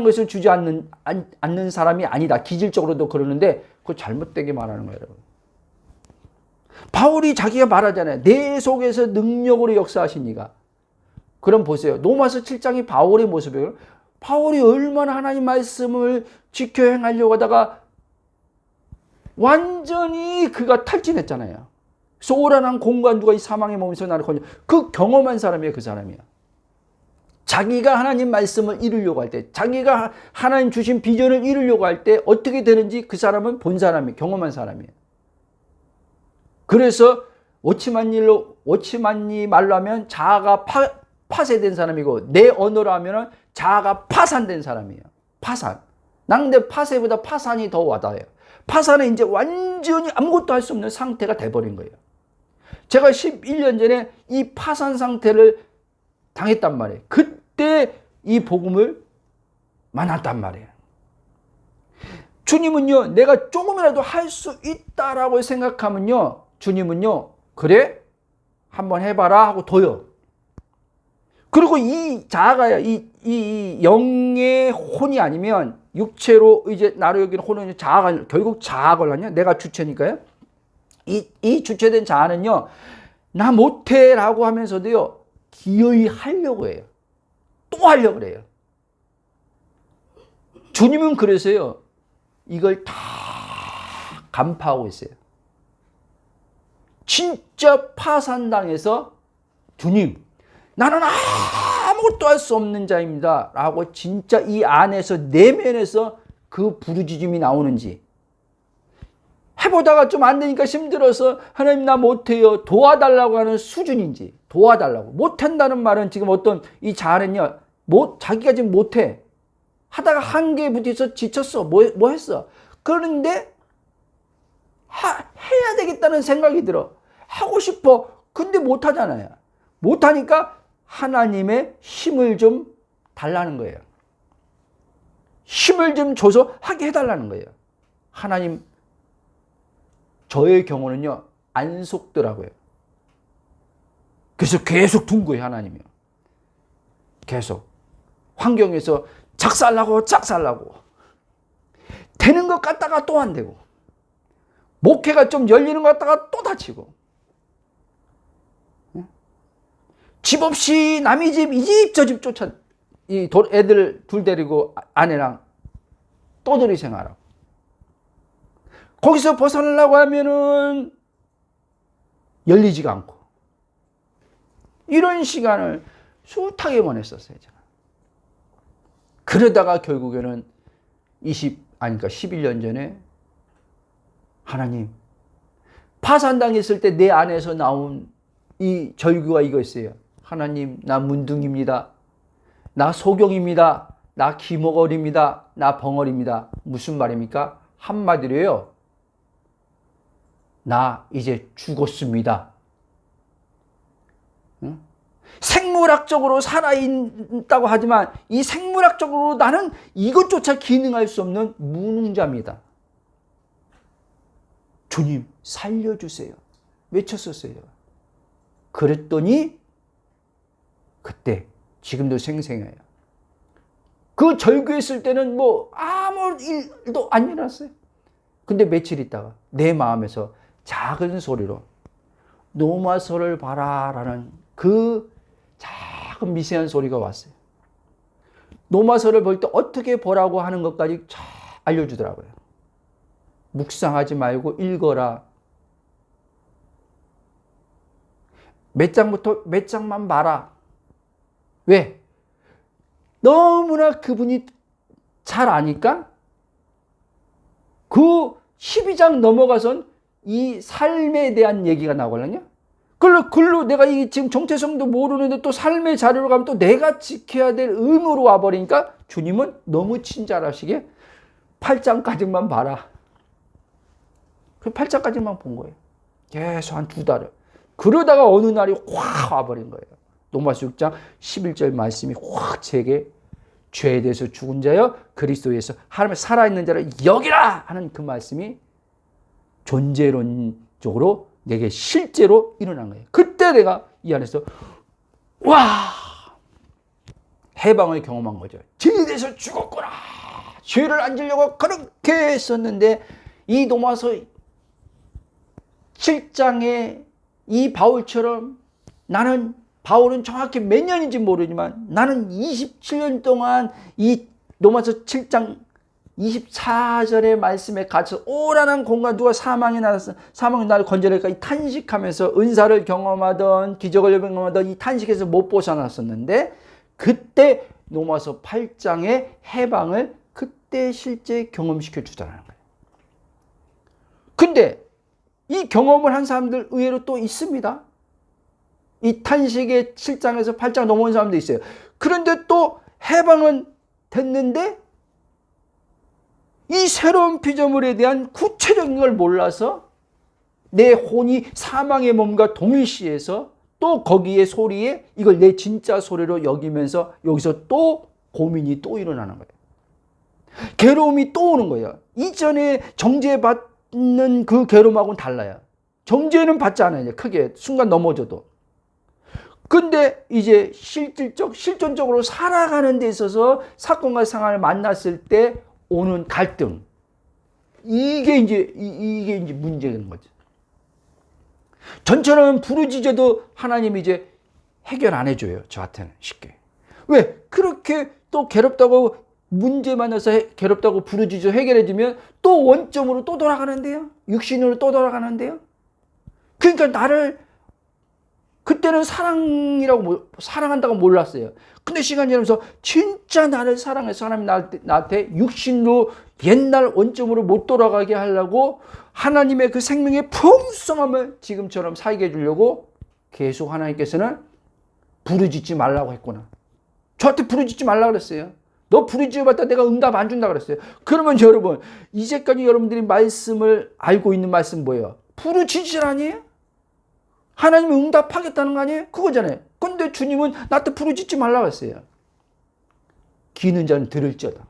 것을 주지 않는 사람이 아니다. 기질적으로도 그러는데 그거 잘못되게 말하는 거예요, 여러분. 바울이 자기가 말하잖아요. 내 속에서 능력으로 역사하신 이가. 그럼 보세요. 로마서 7장이 바울의 모습이에요. 바울이 얼마나 하나님 말씀을 지켜 행하려고 하다가 완전히 그가 탈진했잖아요. 소란한 공간 누가 이 사망의 몸에서 나를 건져. 그 경험한 사람이에요. 그 사람이야. 자기가 하나님 말씀을 이루려고 할 때, 자기가 하나님 주신 비전을 이루려고 할 때 어떻게 되는지 그 사람은 본 사람이에요. 경험한 사람이에요. 그래서 워치만니 말로 하면 자아가 파쇄된 사람이고, 내 언어로 하면 자아가 파산된 사람이에요. 파산. 난 근데 파쇄보다 파산이 더 와닿아요. 파산은 이제 완전히 아무것도 할 수 없는 상태가 돼버린 거예요. 제가 11년 전에 이 파산 상태를 당했단 말이에요. 그때 이 복음을 만났단 말이에요. 주님은요, 내가 조금이라도 할 수 있다라고 생각하면요, 주님은요, 그래? 한번 해봐라 하고 둬요. 그리고 이 자아가요, 이 영의 혼이 아니면 육체로 이제 나로 여기는 혼은 자아가, 결국 자아가 아니야? 내가 주체니까요. 이 주체된 자아는요, 나 못해라고 하면서도요, 기어이 하려고 해요. 또 하려고 그래요. 주님은 그래서요, 이걸 다 간파하고 있어요. 진짜 파산당해서 주님, 나는 아무것도 할 수 없는 자입니다 라고 진짜 이 안에서 내면에서 그 부르짖음이 나오는지, 해보다가 좀 안 되니까 힘들어서 하나님 나 못해요 도와달라고 하는 수준인지, 도와달라고 못한다는 말은 지금 어떤 이 자아는요, 자기가 지금 못해 하다가 한계에 부딪혀서 지쳤어. 뭐 했어. 그런데 해야 되겠다는 생각이 들어. 하고 싶어. 근데 못하잖아요. 못하니까 하나님의 힘을 좀 달라는 거예요. 힘을 좀 줘서 하게 해달라는 거예요. 하나님, 저의 경우는요, 안 속더라고요. 그래서 계속 둔 거예요, 하나님이요. 계속. 환경에서 작살나고 되는 것 같다가 또 안 되고, 목회가 좀 열리는 것 같다가 또 닫히고, 집 없이 남의 집, 이 집, 저 집 쫓아, 애들 둘 데리고 아내랑 떠돌이 생활하고, 거기서 벗어나려고 하면은 열리지가 않고, 이런 시간을 숱하게 보냈었어요, 제가. 그러다가 결국에는 11년 전에 하나님, 파산당했을 때 내 안에서 나온 이 절규가 이거였어요. 하나님, 나 문둥입니다. 나 소경입니다. 나 기머거리입니다. 나 벙어리입니다. 무슨 말입니까? 한마디로요, 나 이제 죽었습니다. 응? 생물학적으로 살아있다고 하지만 이 생물학적으로 나는 이것조차 기능할 수 없는 무능자입니다. 주님 살려주세요. 외쳤었어요. 그랬더니 그때 지금도 생생해요. 그 절규했을 때는 뭐 아무 일도 안 일어났어요. 근데 며칠 있다가 내 마음에서 작은 소리로 노마서를 봐라 라는 그 작은 미세한 소리가 왔어요. 노마서를 볼 때 어떻게 보라고 하는 것까지 잘 알려주더라고요. 묵상하지 말고 읽어라. 몇 장부터 몇 장만 봐라. 왜? 너무나 그분이 잘 아니까 그 12장 넘어가선 이 삶에 대한 얘기가 나오거든요. 글로 내가 이 지금 정체성도 모르는데 또 삶의 자료로 가면 또 내가 지켜야 될 의무로 와버리니까 주님은 너무 친절하시게 8장까지만 봐라. 그 8장까지만 본 거예요. 계속 한 2달을. 그러다가 어느 날이 확 와버린 거예요. 로마서 6장 11절 말씀이 확 제게 죄에 대해서 죽은 자여 그리스도에서 하나님의 살아있는 자를 여기라 하는 그 말씀이 존재론적으로 내게 실제로 일어난 거예요. 그때 내가 이 안에서 와 해방을 경험한 거죠. 죄에 대해서 죽었구나. 죄를 안 지려고 그렇게 했었는데 이 로마서 7장에 이 바울처럼 바울은 정확히 몇 년인지 모르지만 나는 27년 동안 이 로마서 7장 24절의 말씀에 갇혀 오란한 공간 누가 사망이 나를 건져낼까 이 탄식하면서 은사를 경험하던 기적을 경험하던 이 탄식에서 못 벗어났었는데 그때 로마서 8장의 해방을 그때 실제 경험시켜 주자는 거예요. 근데 이 경험을 한 사람들 의외로 또 있습니다. 이 탄식의 7장에서 8장 넘어온 사람도 있어요. 그런데 또 해방은 됐는데 이 새로운 피조물에 대한 구체적인 걸 몰라서 내 혼이 사망의 몸과 동일시해서 또 거기에 소리에 이걸 내 진짜 소리로 여기면서 여기서 또 고민이 또 일어나는 거예요. 괴로움이 또 오는 거예요. 이전에 정죄받는 그 괴로움하고는 달라요. 정죄는 받지 않아요. 크게 순간 넘어져도. 근데 이제 실존적으로 살아가는 데 있어서 사건과 상황을 만났을 때 오는 갈등. 이게 이제 문제인 거죠. 전처럼 부르짖어도 하나님이 이제 해결 안 해줘요. 저한테는 쉽게. 왜? 그렇게 또 괴롭다고 문제 만나서 괴롭다고 부르짖어 해결해주면 또 원점으로 또 돌아가는데요. 육신으로 또 돌아가는데요. 그러니까 나를 그때는 사랑한다고 몰랐어요. 근데 시간이 지나면서 진짜 나를 사랑해서 하나님이 나한테 육신으로 옛날 원점으로 못 돌아가게 하려고 하나님의 그 생명의 풍성함을 지금처럼 살게 해주려고 계속 하나님께서는 부르짖지 말라고 했구나. 저한테 부르짖지 말라고 그랬어요. 너 부르짖어봤다 내가 응답 안 준다 그랬어요. 그러면 여러분 이제까지 여러분들이 말씀을 알고 있는 말씀 뭐예요? 부르짖으실 아니에요? 하나님이 응답하겠다는 거 아니에요? 그거잖아요. 근데 주님은 나한테 부르짖지 말라고 했어요. 기는 자는 들을지어다.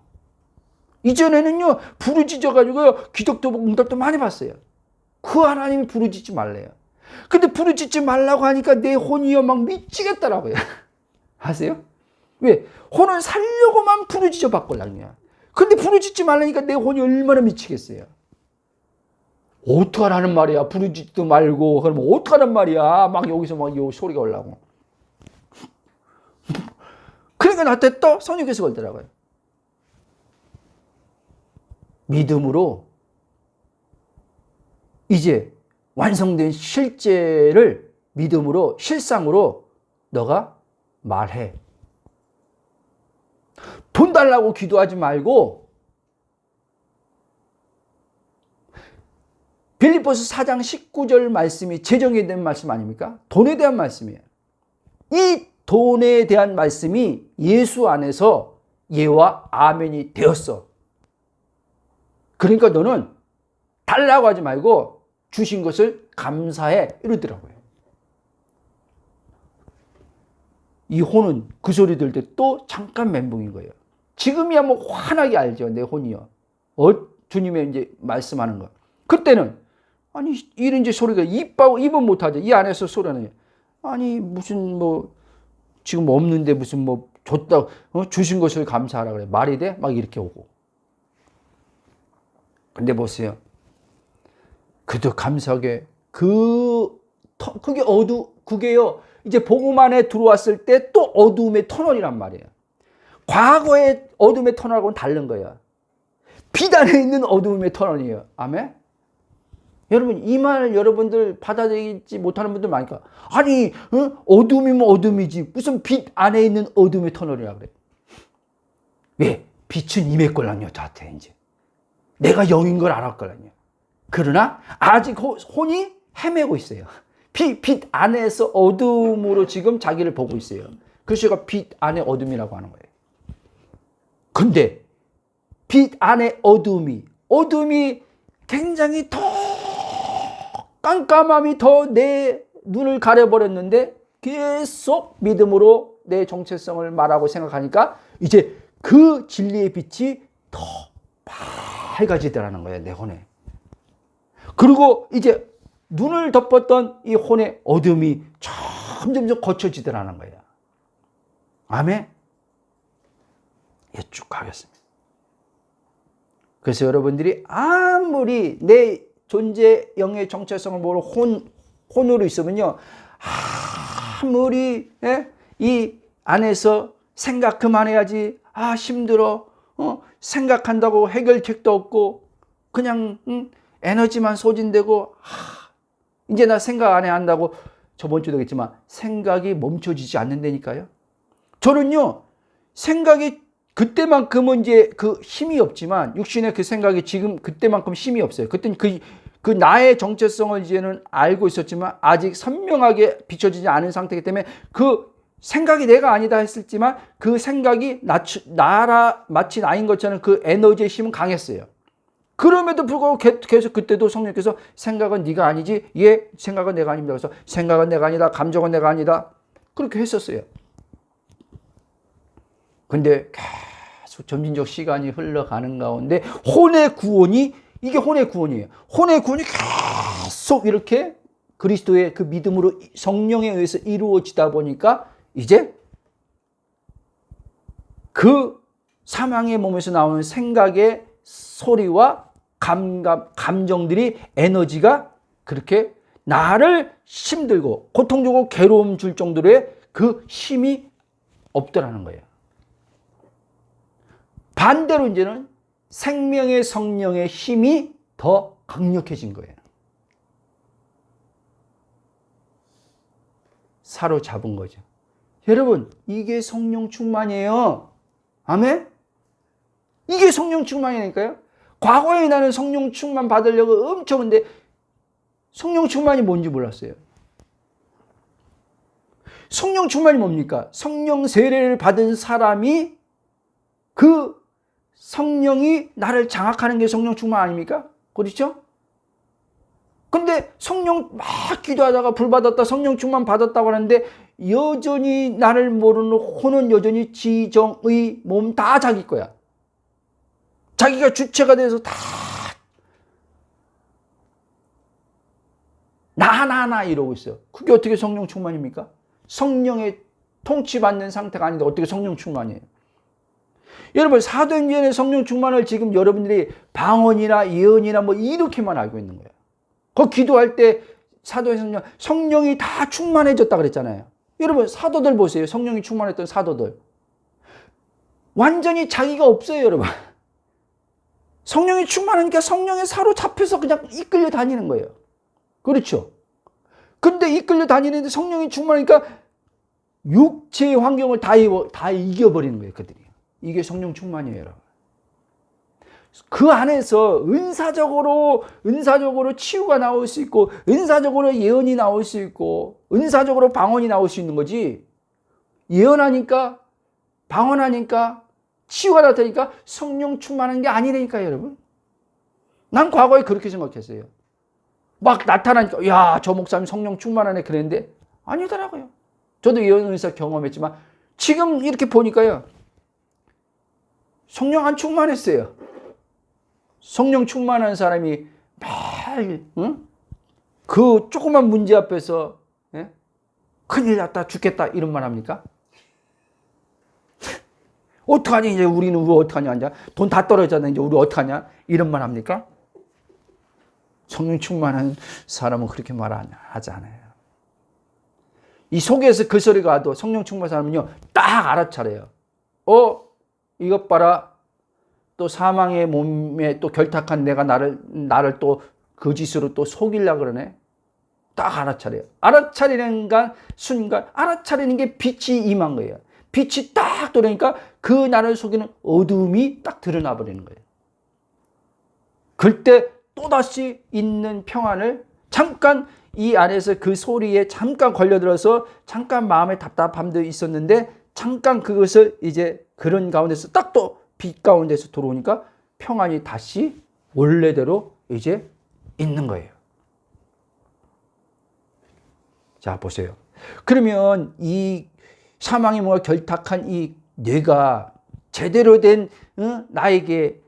이전에는요 부르짖어가지고 기적도 보고 응답도 많이 봤어요. 그 하나님이 부르짖지 말래요. 근데 부르짖지 말라고 하니까 내 혼이요 막 미치겠더라고요. 아세요? 왜? 혼을 살려고만 부르짖어 받걸랑요. 근데 부르짖지 말라니까 내 혼이 얼마나 미치겠어요. 어떡하라는 말이야. 부르짖지도 말고 그러면 어떡하란 말이야. 막 여기서 막 요 소리가 올라오고. 그러니까 나한테 또 선유께서 걸더라고요. 믿음으로 이제 완성된 실제를 믿음으로 실상으로 너가 말해. 돈 달라고 기도하지 말고 빌립보서 4장 19절 말씀이 재정에 대한 말씀 아닙니까? 돈에 대한 말씀이에요. 이 돈에 대한 말씀이 예수 안에서 예와 아멘이 되었어. 그러니까 너는 달라고 하지 말고 주신 것을 감사해 이러더라고요. 이 혼은 그 소리 들을 때 또 잠깐 멘붕인 거예요. 지금이야 뭐 환하게 알죠. 내 혼이요. 주님의 이제 말씀하는 거. 그때는 아니 이런 이제 소리가 입은 못하죠. 이 안에서 소리는 아니 무슨 뭐 지금 없는데 무슨 뭐 줬다 주신 것을 감사하라 그래. 말이 돼? 막 이렇게 오고. 근데 보세요. 그도 감사하게 그게요. 이제 복음 안에 들어왔을 때 또 어두움의 터널이란 말이에요. 과거의 어둠의 터널하고는 다른 거예요. 빛 안에 있는 어둠의 터널이에요. 아멘? 여러분, 이 말 여러분들 받아들이지 못하는 분들 많으니까. 아니, 어둠이면 어둠이지. 무슨 빛 안에 있는 어둠의 터널이라 그래. 왜? 빛은 임했걸랑요, 저한테 이제. 내가 영인 걸 알았걸랑요. 그러나 아직 혼이 헤매고 있어요. 빛 안에서 어둠으로 지금 자기를 보고 있어요. 그래서 제가 빛 안에 어둠이라고 하는 거예요. 근데 빛 안에 어둠이 굉장히 더 깜깜함이 더 내 눈을 가려버렸는데 계속 믿음으로 내 정체성을 말하고 생각하니까 이제 그 진리의 빛이 더 밝아지더라는 거예요. 내 혼에. 그리고 이제 눈을 덮었던 이 혼의 어둠이 점점 거쳐지더라는 거예요. 아멘? 예, 쭉 가겠습니다. 그래서 여러분들이 아무리 내 존재 영의 정체성을 모르고 혼으로 있으면요, 아무리 이 안에서 생각 그만해야지, 힘들어, 생각한다고 해결책도 없고 그냥 에너지만 소진되고 이제 나 생각 안 해 한다고 저번 주도 했지만 생각이 멈춰지지 않는다니까요. 저는요, 생각이 그때만큼은 이제 그 힘이 없지만 육신의 그 생각이 지금 그때만큼 힘이 없어요. 그때는 그 나의 정체성을 이제는 알고 있었지만 아직 선명하게 비춰지지 않은 상태이기 때문에 그 생각이 내가 아니다 했었지만 그 생각이 마치 나인 것처럼 그 에너지의 힘은 강했어요. 그럼에도 불구하고 계속 그때도 성령께서 생각은 네가 아니지, 생각은 내가 아닙니다. 그래서 생각은 내가 아니다, 감정은 내가 아니다, 그렇게 했었어요. 근데 계속 점진적 시간이 흘러가는 가운데 이게 혼의 구원이에요. 혼의 구원이 계속 이렇게 그리스도의 그 믿음으로 성령에 의해서 이루어지다 보니까 이제 그 사망의 몸에서 나오는 생각의 소리와 감정들이 에너지가 그렇게 나를 힘들고 고통 주고 괴로움 줄 정도로의 그 힘이 없더라는 거예요. 반대로 이제는 생명의 성령의 힘이 더 강력해진 거예요. 사로잡은 거죠. 여러분, 이게 성령 충만이에요. 아멘? 이게 성령 충만이니까요. 과거에 나는 성령 충만 받으려고 엄청 근데 성령 충만이 뭔지 몰랐어요. 성령 충만이 뭡니까? 성령 세례를 받은 사람이 그 성령이 나를 장악하는 게 성령 충만 아닙니까? 그렇죠? 근데 성령 막 기도하다가 불 받았다, 성령 충만 받았다고 하는데 여전히 나를 모르는 혼은 여전히 지정의 몸 다 자기 거야. 자기가 주체가 돼서 다 나 이러고 있어요. 그게 어떻게 성령 충만입니까? 성령의 통치받는 상태가 아닌데 어떻게 성령 충만이에요? 여러분, 사도행전의 성령 충만을 지금 여러분들이 방언이나 예언이나 뭐 이렇게만 알고 있는 거예요. 그 기도할 때 사도행전 성령이 다 충만해졌다 그랬잖아요. 여러분, 사도들 보세요. 성령이 충만했던 사도들. 완전히 자기가 없어요, 여러분. 성령이 충만하니까 성령에 사로잡혀서 그냥 이끌려 다니는 거예요. 그렇죠? 근데 이끌려 다니는데 성령이 충만하니까 육체의 환경을 다 이겨버리는 거예요, 그들이. 이게 성령 충만이에요, 여러분. 그 안에서 은사적으로 치유가 나올 수 있고, 은사적으로 예언이 나올 수 있고, 은사적으로 방언이 나올 수 있는 거지. 예언하니까, 방언하니까, 치유가 나타니까 성령 충만한 게 아니라니까요, 여러분. 난 과거에 그렇게 생각했어요. 막 나타나니까 야, 저 목사님 성령 충만하네 그랬는데 아니더라고요. 저도 예언에서 경험했지만 지금 이렇게 보니까요. 성령 안 충만했어요. 성령 충만한 사람이 매일 그 조그만 문제 앞에서 큰일 났다 죽겠다 이런 말 합니까? 어떡하냐 이제 우리는 어떡하냐 이제 돈 다 떨어졌네 이제 우리 어떡하냐 이런 말 합니까? 성령 충만한 사람은 그렇게 말 하지 않아요. 이 속에서 그 소리가 와도 성령 충만한 사람은요 딱 알아차려요. 이것 봐라. 또 사망의 몸에 또 결탁한 내가 나를 또 거짓으로 또 속이려고 그러네. 딱 알아차려요. 알아차리는 순간 알아차리는 게 빛이 임한 거예요. 빛이 딱 들어오니까 그 나를 속이는 어둠이 딱 드러나 버리는 거예요. 그때 또다시 있는 평안을 잠깐 이 안에서 그 소리에 잠깐 걸려들어서 잠깐 마음의 답답함도 있었는데 잠깐 그것을 이제 그런 가운데서 딱 또 빛 가운데서 들어오니까 평안이 다시 원래대로 이제 있는 거예요. 자, 보세요. 그러면 이 사망의 몸과 결탁한 이 뇌가 제대로 된 나에게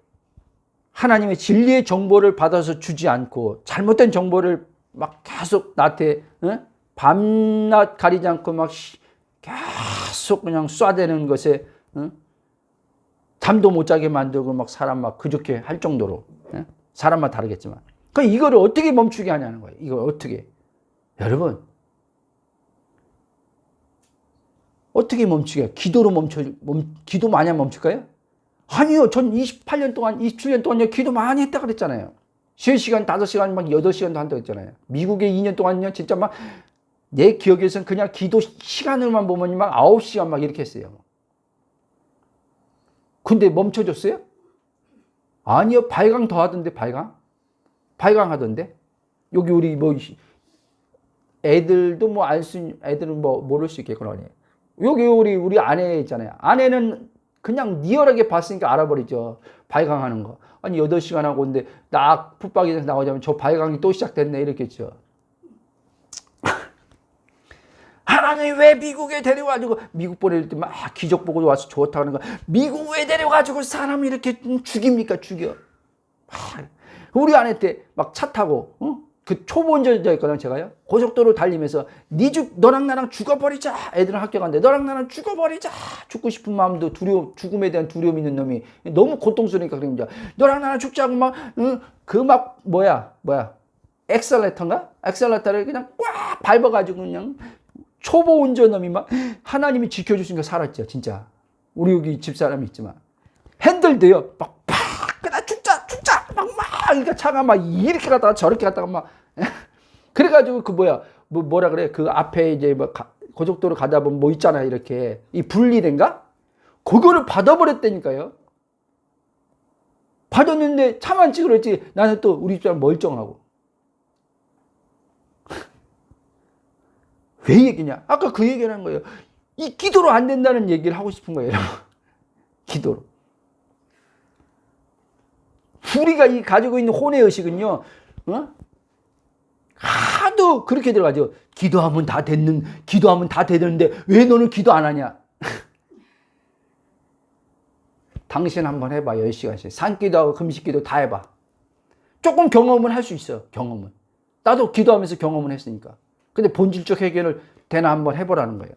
하나님의 진리의 정보를 받아서 주지 않고 잘못된 정보를 막 계속 나한테 밤낮 가리지 않고 막 계속 그냥 쏴대는 것에 잠도 못 자게 만들고 막 사람 막 그저께 할 정도로 사람마다 다르겠지만 그럼 이거를 어떻게 멈추게 하냐는 거예요. 이걸 어떻게 여러분 어떻게 멈추게 해요? 기도로 기도 많이 멈출까요? 아니요. 전 28년 동안 27년 동안요 기도 많이 했다 그랬잖아요. 3시간 5시간 막 8시간도 한다고 했잖아요. 미국에 2년 동안요 진짜 막 내 기억에서는 그냥 기도 시간을만 보면 막 9시간 막 이렇게 했어요. 근데 멈춰졌어요? 아니요. 발광 더 하던데 발광 하던데 여기 우리 뭐 애들도 뭐 애들은 뭐 모를 수 있겠구나. 여기 우리 아내 있잖아요. 아내는 그냥 리얼하게 봤으니까 알아버리죠. 발광하는 거. 아니 8시간 하고 근데 나 풋박이에서 나오자면 저 발광이 또 시작됐네 이렇겠죠. 하나님 왜 미국에 데려가지고 미국 보낼 때 막 기적 보고 와서 좋다고 하는 거 미국 왜 데려가지고 사람 이렇게 죽입니까? 죽여. 우리 아내 때 막 차 타고 그 초보 운전자였거든요. 제가요. 고속도로 달리면서 너랑 나랑 죽어버리자. 애들은 학교 간대. 너랑 나랑 죽어버리자. 죽고 싶은 마음도 죽음에 대한 두려움 있는 놈이 너무 고통스러우니까 그런 거죠. 너랑 나랑 죽자고 막 뭐야 엑셀레터인가? 엑셀레터를 그냥 꽉 밟아가지고 그냥 초보 운전놈이 막 하나님이 지켜주시니까 살았죠. 진짜. 우리 여기 집사람이 있지만 핸들도요. 막 그냥 죽자 막 그러니까 차가 막 이렇게 갔다가 저렇게 갔다가 막 그래가지고 뭐라 그래 그 앞에 이제 뭐 고속도로 가다 보면 뭐 있잖아요. 이렇게 이 분리된가? 그거를 받아버렸다니까요. 받았는데 차만 찍으랬지 나는 또 우리 집사람 멀쩡하고. 왜 얘기냐? 아까 그 얘기를 한 거예요. 이 기도로 안 된다는 얘기를 하고 싶은 거예요. 기도로. 우리가 이 가지고 있는 혼의 의식은요, 하도 그렇게 들어가죠. 기도하면 다 되는데 왜 너는 기도 안 하냐? 당신 한번 해봐. 10시간씩. 산기도하고 금식기도 다 해봐. 조금 경험은 할 수 있어. 경험은. 나도 기도하면서 경험은 했으니까. 근데 본질적 해결을 되나 한번 해보라는 거예요.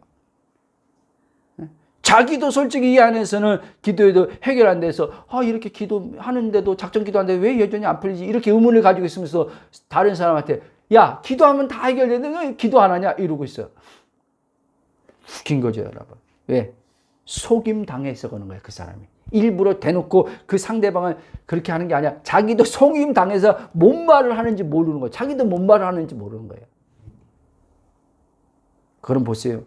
자기도 솔직히 이 안에서는 기도해도 해결 안 돼서 이렇게 기도하는데도 작전 기도하는데 왜 여전히 안 풀리지? 이렇게 의문을 가지고 있으면서 다른 사람한테 야 기도하면 다 해결되는데 왜 기도 안 하냐? 이러고 있어. 웃긴 거죠 여러분. 왜? 속임 당해서 그러는 거예요. 그 사람이. 일부러 대놓고 그 상대방을 그렇게 하는 게 아니야. 자기도 속임 당해서 뭔 말을 하는지 모르는 거예요. 자기도 뭔 말을 하는지 모르는 거예요. 그럼 보세요.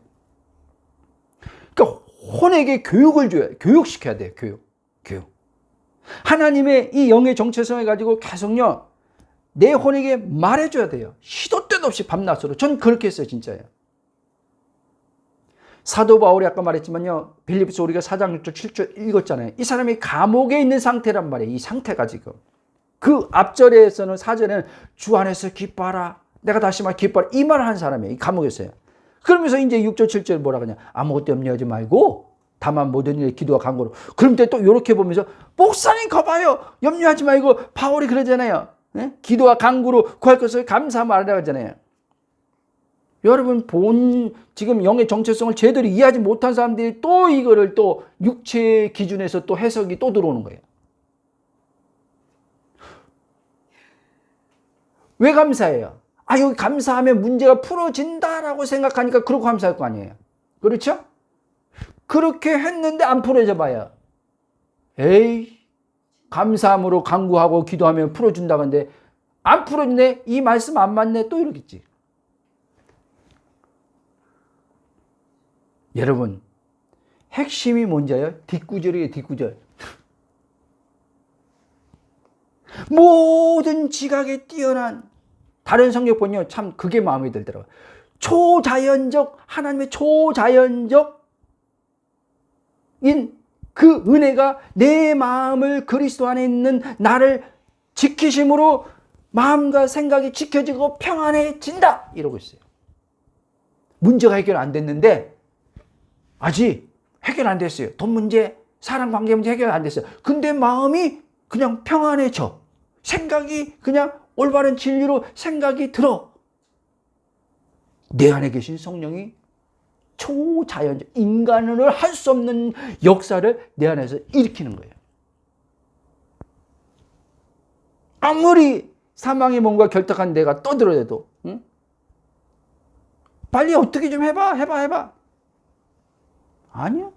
그러니까 혼에게 교육을 줘야 돼요. 교육시켜야 돼요. 교육. 하나님의 이 영의 정체성을 가지고 계속요. 내 혼에게 말해줘야 돼요. 시도 때도 없이 밤낮으로. 전 그렇게 했어요. 진짜예요. 사도 바울이 아까 말했지만요. 빌립보서 우리가 4장 6절 7절 읽었잖아요. 이 사람이 감옥에 있는 상태란 말이에요. 이 상태가 지금. 그 앞절에서는 4절에는 주 안에서 기뻐하라. 내가 다시 말 기뻐하라. 이 말을 한 사람이에요. 이 감옥에서요. 그러면서 이제 6절, 7절 뭐라 그러냐. 아무것도 염려하지 말고 다만 모든 일에 기도와 간구로. 그럼 또 이렇게 보면서 목사님 거봐요. 염려하지 말고 바울이 그러잖아요. 네? 기도와 간구로 구할 것을 감사하며 하라고 하잖아요. 여러분 지금 영의 정체성을 제대로 이해하지 못한 사람들이 또 이거를 또 육체의 기준에서 또 해석이 또 들어오는 거예요. 왜 감사해요? 여기 감사하면 문제가 풀어진다라고 생각하니까 그러고 감사할 거 아니에요. 그렇죠? 그렇게 했는데 안 풀어져 봐요. 에이, 감사함으로 간구하고 기도하면 풀어준다고 하는데 안 풀어지네? 이 말씀 안 맞네? 또 이러겠지. 여러분, 핵심이 뭔지요? 뒷구절이에요, 뒷구절. 모든 지각에 뛰어난, 다른 성경 보면 참 그게 마음에 들더라고요. 하나님의 초자연적인 그 은혜가 내 마음을 그리스도 안에 있는 나를 지키심으로 마음과 생각이 지켜지고 평안해진다. 이러고 있어요. 문제가 해결 안 됐는데 아직 해결 안 됐어요. 돈 문제, 사람 관계 문제 해결 안 됐어요. 근데 마음이 그냥 평안해져. 생각이 그냥 올바른 진리로 생각이 들어. 내 안에 계신 성령이 초자연적, 인간으로 할 수 없는 역사를 내 안에서 일으키는 거예요. 아무리 사망의 몸과 결탁한 내가 떠들어대도 응? 빨리 어떻게 좀 해봐. 아니요.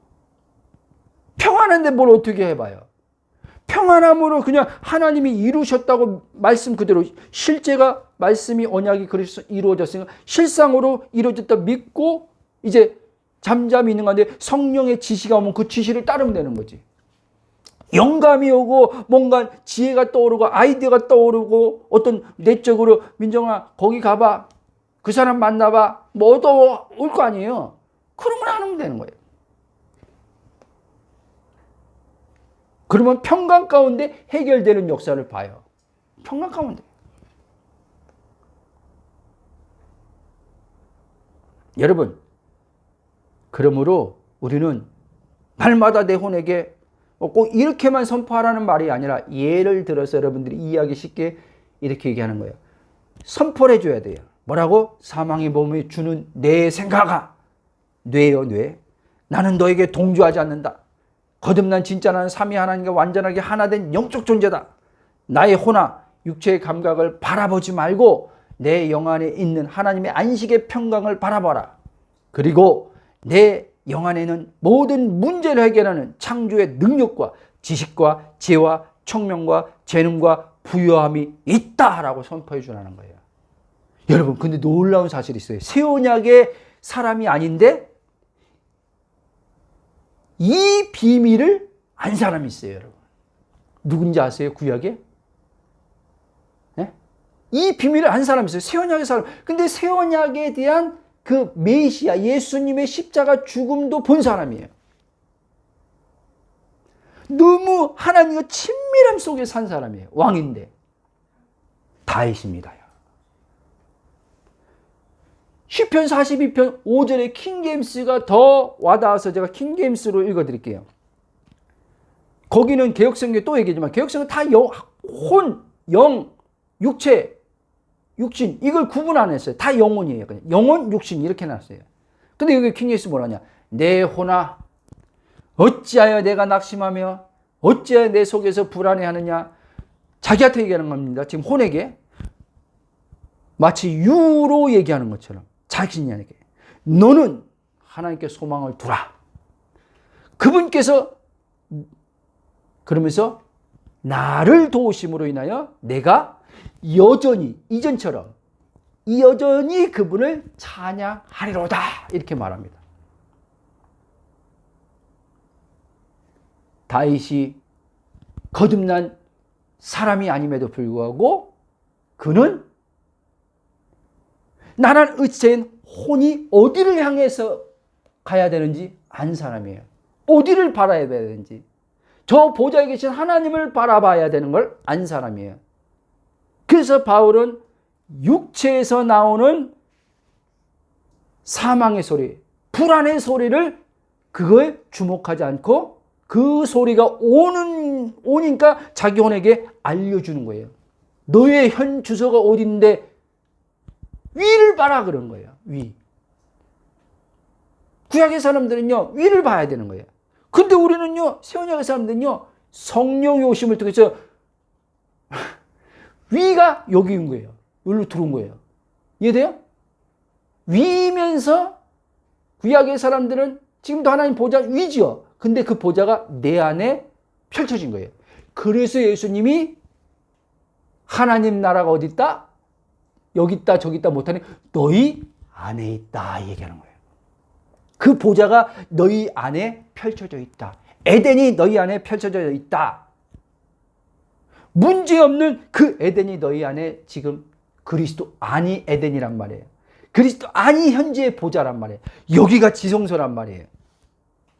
평안한데 뭘 어떻게 해봐요. 평안함으로 그냥 하나님이 이루셨다고 말씀 그대로 실제가 말씀이 언약이 그리스도 이루어졌으니까 실상으로 이루어졌다 믿고 이제 잠잠히 있는 건데 성령의 지시가 오면 그 지시를 따르면 되는 거지. 영감이 오고 뭔가 지혜가 떠오르고 아이디어가 떠오르고 어떤 내적으로 민정아 거기 가봐. 그 사람 만나봐. 뭐 얻어올 거 아니에요. 그러면 안 하면 되는 거예요. 그러면 평강 가운데 해결되는 역사를 봐요. 평강 가운데. 여러분, 그러므로 우리는 날마다 내 혼에게 꼭 이렇게만 선포하라는 말이 아니라 예를 들어서 여러분들이 이해하기 쉽게 이렇게 얘기하는 거예요. 선포를 해줘야 돼요. 뭐라고? 사망의 몸이 주는 내 생각아. 뇌요, 뇌. 나는 너에게 동조하지 않는다. 거듭난 진짜 나는 삼위 하나님과 완전하게 하나 된 영적 존재다. 나의 혼아 육체의 감각을 바라보지 말고 내 영 안에 있는 하나님의 안식의 평강을 바라봐라. 그리고 내 영 안에는 모든 문제를 해결하는 창조의 능력과 지식과 지혜와 청명과 재능과 부유함이 있다라고 선포해 주라는 거예요. 여러분, 근데 놀라운 사실이 있어요. 새 언약의 사람이 아닌데 이 비밀을 안 사람이 있어요, 여러분. 누군지 아세요, 구약에? 네? 이 비밀을 안 사람이 있어요, 새 언약의 사람. 근데 새 언약에 대한 그 메시아, 예수님의 십자가 죽음도 본 사람이에요. 너무 하나님과 친밀함 속에 산 사람이에요. 왕인데. 다윗입니다. 시편 42편 5절에 킹제임스가 더 와닿아서 제가 킹제임스로 읽어드릴게요. 거기는 개혁성경에 또 얘기하지만 개혁성은 다 혼, 영, 육체, 육신 이걸 구분 안 했어요. 다 영혼이에요. 그냥 영혼, 육신 이렇게 놨어요. 근데 여기 킹제임스 뭐라냐? 내 혼아 어찌하여 내가 낙심하며 어찌하여 내 속에서 불안해하느냐. 자기한테 얘기하는 겁니다. 지금 혼에게 마치 유로 얘기하는 것처럼 자신에게 너는 하나님께 소망을 두라. 그분께서 그러면서 나를 도우심으로 인하여 내가 여전히 이전처럼 여전히 그분을 찬양하리로다 이렇게 말합니다. 다윗이 거듭난 사람이 아님에도 불구하고 그는 나란 의체인 혼이 어디를 향해서 가야 되는지 안 사람이에요. 어디를 바라야 되는지 저 보좌에 계신 하나님을 바라봐야 되는 걸 안 사람이에요. 그래서 바울은 육체에서 나오는 사망의 소리, 불안의 소리를 그거에 주목하지 않고 그 소리가 오니까 자기 혼에게 알려주는 거예요. 너의 현 주소가 어딘데 위를 봐라 그런 거예요. 위. 구약의 사람들은요, 위를 봐야 되는 거예요. 근데 우리는요, 새언약의 사람들은요, 성령의 오심을 통해서 위가 여기인 거예요. 여기로 들어온 거예요. 이해돼요? 위면서 구약의 사람들은 지금도 하나님 보좌 위지요. 근데 그 보좌가 내 안에 펼쳐진 거예요. 그래서 예수님이 하나님 나라가 어디 있다? 여기 있다 저기 있다 못하니 너희 안에 있다 얘기하는 거예요. 그 보좌가 너희 안에 펼쳐져 있다. 에덴이 너희 안에 펼쳐져 있다. 문제없는 그 에덴이 너희 안에 지금 그리스도 안이 에덴이란 말이에요. 그리스도 안이 현재의 보좌란 말이에요. 여기가 지성소란 말이에요.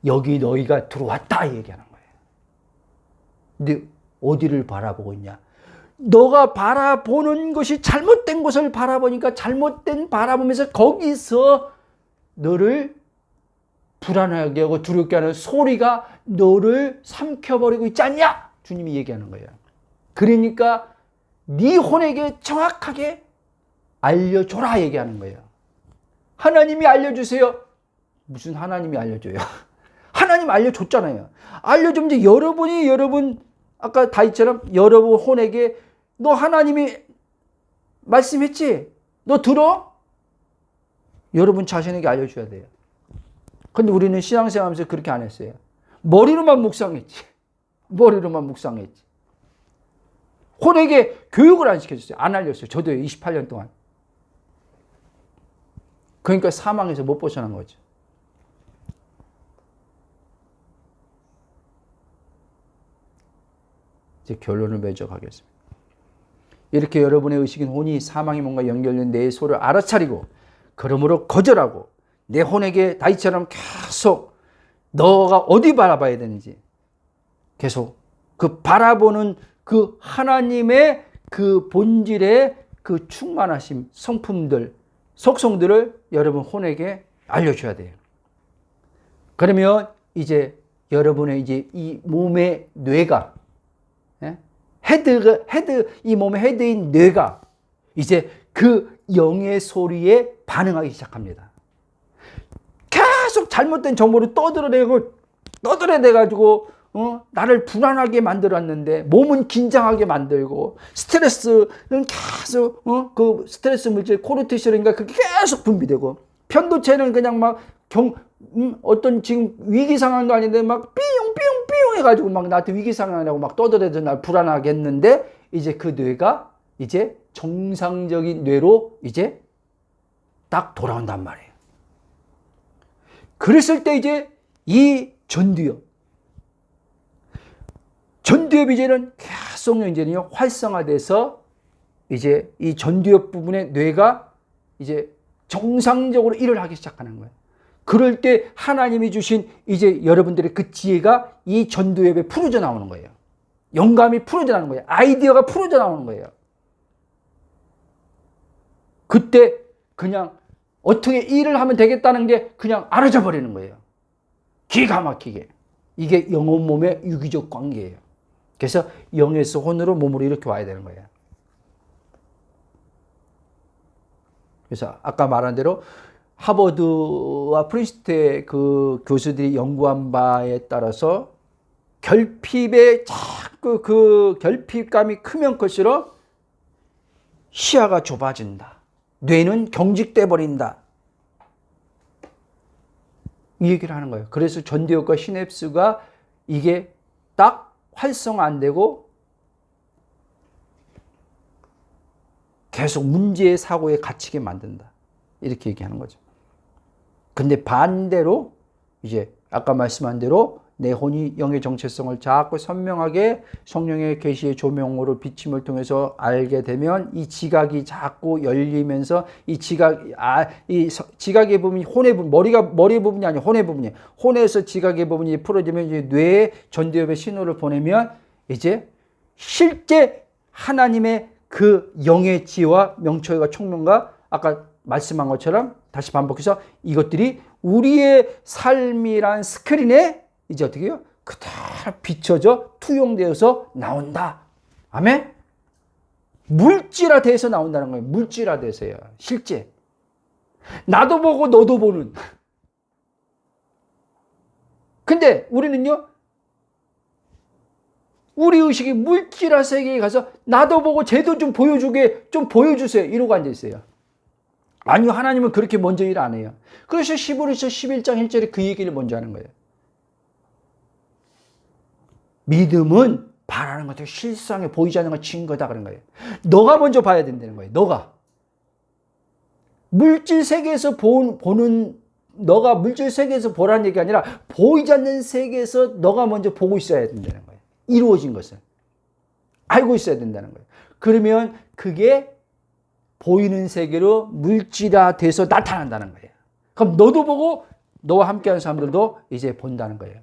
여기 너희가 들어왔다 얘기하는 거예요. 근데 어디를 바라보고 있냐? 너가 바라보는 것이 잘못된 곳을 바라보니까 잘못된 바라보면서 거기서 너를 불안하게 하고 두렵게 하는 소리가 너를 삼켜버리고 있지 않냐? 주님이 얘기하는 거예요. 그러니까 네 혼에게 정확하게 알려줘라 얘기하는 거예요. 하나님이 알려주세요. 무슨 하나님이 알려줘요? 하나님 알려줬잖아요. 알려주면 이제 여러분 아까 다윗처럼 여러분 혼에게 너 하나님이 말씀했지? 너 들어? 여러분 자신에게 알려줘야 돼요. 근데 우리는 신앙생활하면서 그렇게 안 했어요. 머리로만 묵상했지. 머리로만 묵상했지. 혼에게 교육을 안 시켜줬어요. 안 알렸어요. 저도 28년 동안. 그러니까 사망에서 못 벗어난 거죠. 이제 결론을 맺어 가겠습니다. 이렇게 여러분의 의식인 혼이 사망의 몸과 연결된 내 소를 알아차리고 그러므로 거절하고 내 혼에게 다윗처럼 계속 너가 어디 바라봐야 되는지 계속 그 바라보는 그 하나님의 그 본질의 그 충만하심 성품들 속성들을 여러분 혼에게 알려줘야 돼요. 그러면 이제 여러분의 이제 이 몸의 뇌가 이 몸의 헤드인 뇌가 이제 그 영의 소리에 반응하기 시작합니다. 계속 잘못된 정보를 떠들어내가지고 나를 불안하게 만들었는데 몸은 긴장하게 만들고 스트레스는 계속 그 스트레스 물질 코르티솔인가 그게 계속 분비되고 편도체는 그냥 막 어떤 지금 위기 상황도 아닌데 막 삐용 해가지고 막 나한테 위기 상황이라고 막 떠들어대서 날 불안하게 했는데 이제 그 뇌가 이제 정상적인 뇌로 이제 딱 돌아온단 말이에요. 그랬을 때 이제 이 전두엽 이제는 계속 이제는요 활성화돼서 이제 이 전두엽 부분의 뇌가 이제 정상적으로 일을 하기 시작하는 거예요. 그럴 때 하나님이 주신 이제 여러분들의 그 지혜가 이 전두엽에 풀어져 나오는 거예요. 영감이 풀어져 나오는 거예요. 아이디어가 풀어져 나오는 거예요. 그때 그냥 어떻게 일을 하면 되겠다는 게 그냥 알아져 버리는 거예요. 기가 막히게. 이게 영혼 몸의 유기적 관계예요. 그래서 영에서 혼으로 몸으로 이렇게 와야 되는 거예요. 그래서 아까 말한 대로 하버드와 프린스턴의 그 교수들이 연구한 바에 따라서 결핍에 자꾸 그 결핍감이 크면 클수록 시야가 좁아진다. 뇌는 경직돼 버린다. 이 얘기를 하는 거예요. 그래서 전두엽과 시냅스가 이게 딱 활성화 안 되고 계속 문제의 사고에 갇히게 만든다. 이렇게 얘기하는 거죠. 근데 반대로 이제 아까 말씀한 대로 내 혼이 영의 정체성을 자꾸 선명하게 성령의 계시의 조명으로 비침을 통해서 알게 되면 이 지각이 자꾸 열리면서 이 지각의 부분이 혼의 부분, 머리 부분이 아니고 혼의 부분이에요. 혼에서 지각의 부분이 풀어지면 이제 뇌에 전두엽의 신호를 보내면 이제 실제 하나님의 그 영의 지혜와 명철과 총명과 아까 말씀한 것처럼 다시 반복해서 이것들이 우리의 삶이란 스크린에 이제 어떻게 해요? 그대로 비춰져 투영되어서 나온다. 아멘? 물질화돼서 나온다는 거예요. 물질화돼서요. 실제. 나도 보고 너도 보는. 근데 우리는요, 우리 의식이 물질화 세계에 가서 나도 보고 쟤도 좀 보여주세요. 이러고 앉아있어요. 아니요, 하나님은 그렇게 먼저 일 안 해요. 그래서 히브리서 11장 1절에 그 얘기를 먼저 하는 거예요. 믿음은 바라는 것들 실상에 보이지 않는 걸 증거다 그런 거예요. 너가 먼저 봐야 된다는 거예요. 너가. 물질 세계에서 너가 물질 세계에서 보라는 얘기가 아니라 보이지 않는 세계에서 너가 먼저 보고 있어야 된다는 거예요. 이루어진 것을. 알고 있어야 된다는 거예요. 그러면 그게 보이는 세계로 물질화돼서 나타난다는 거예요. 그럼 너도 보고 너와 함께하는 사람들도 이제 본다는 거예요.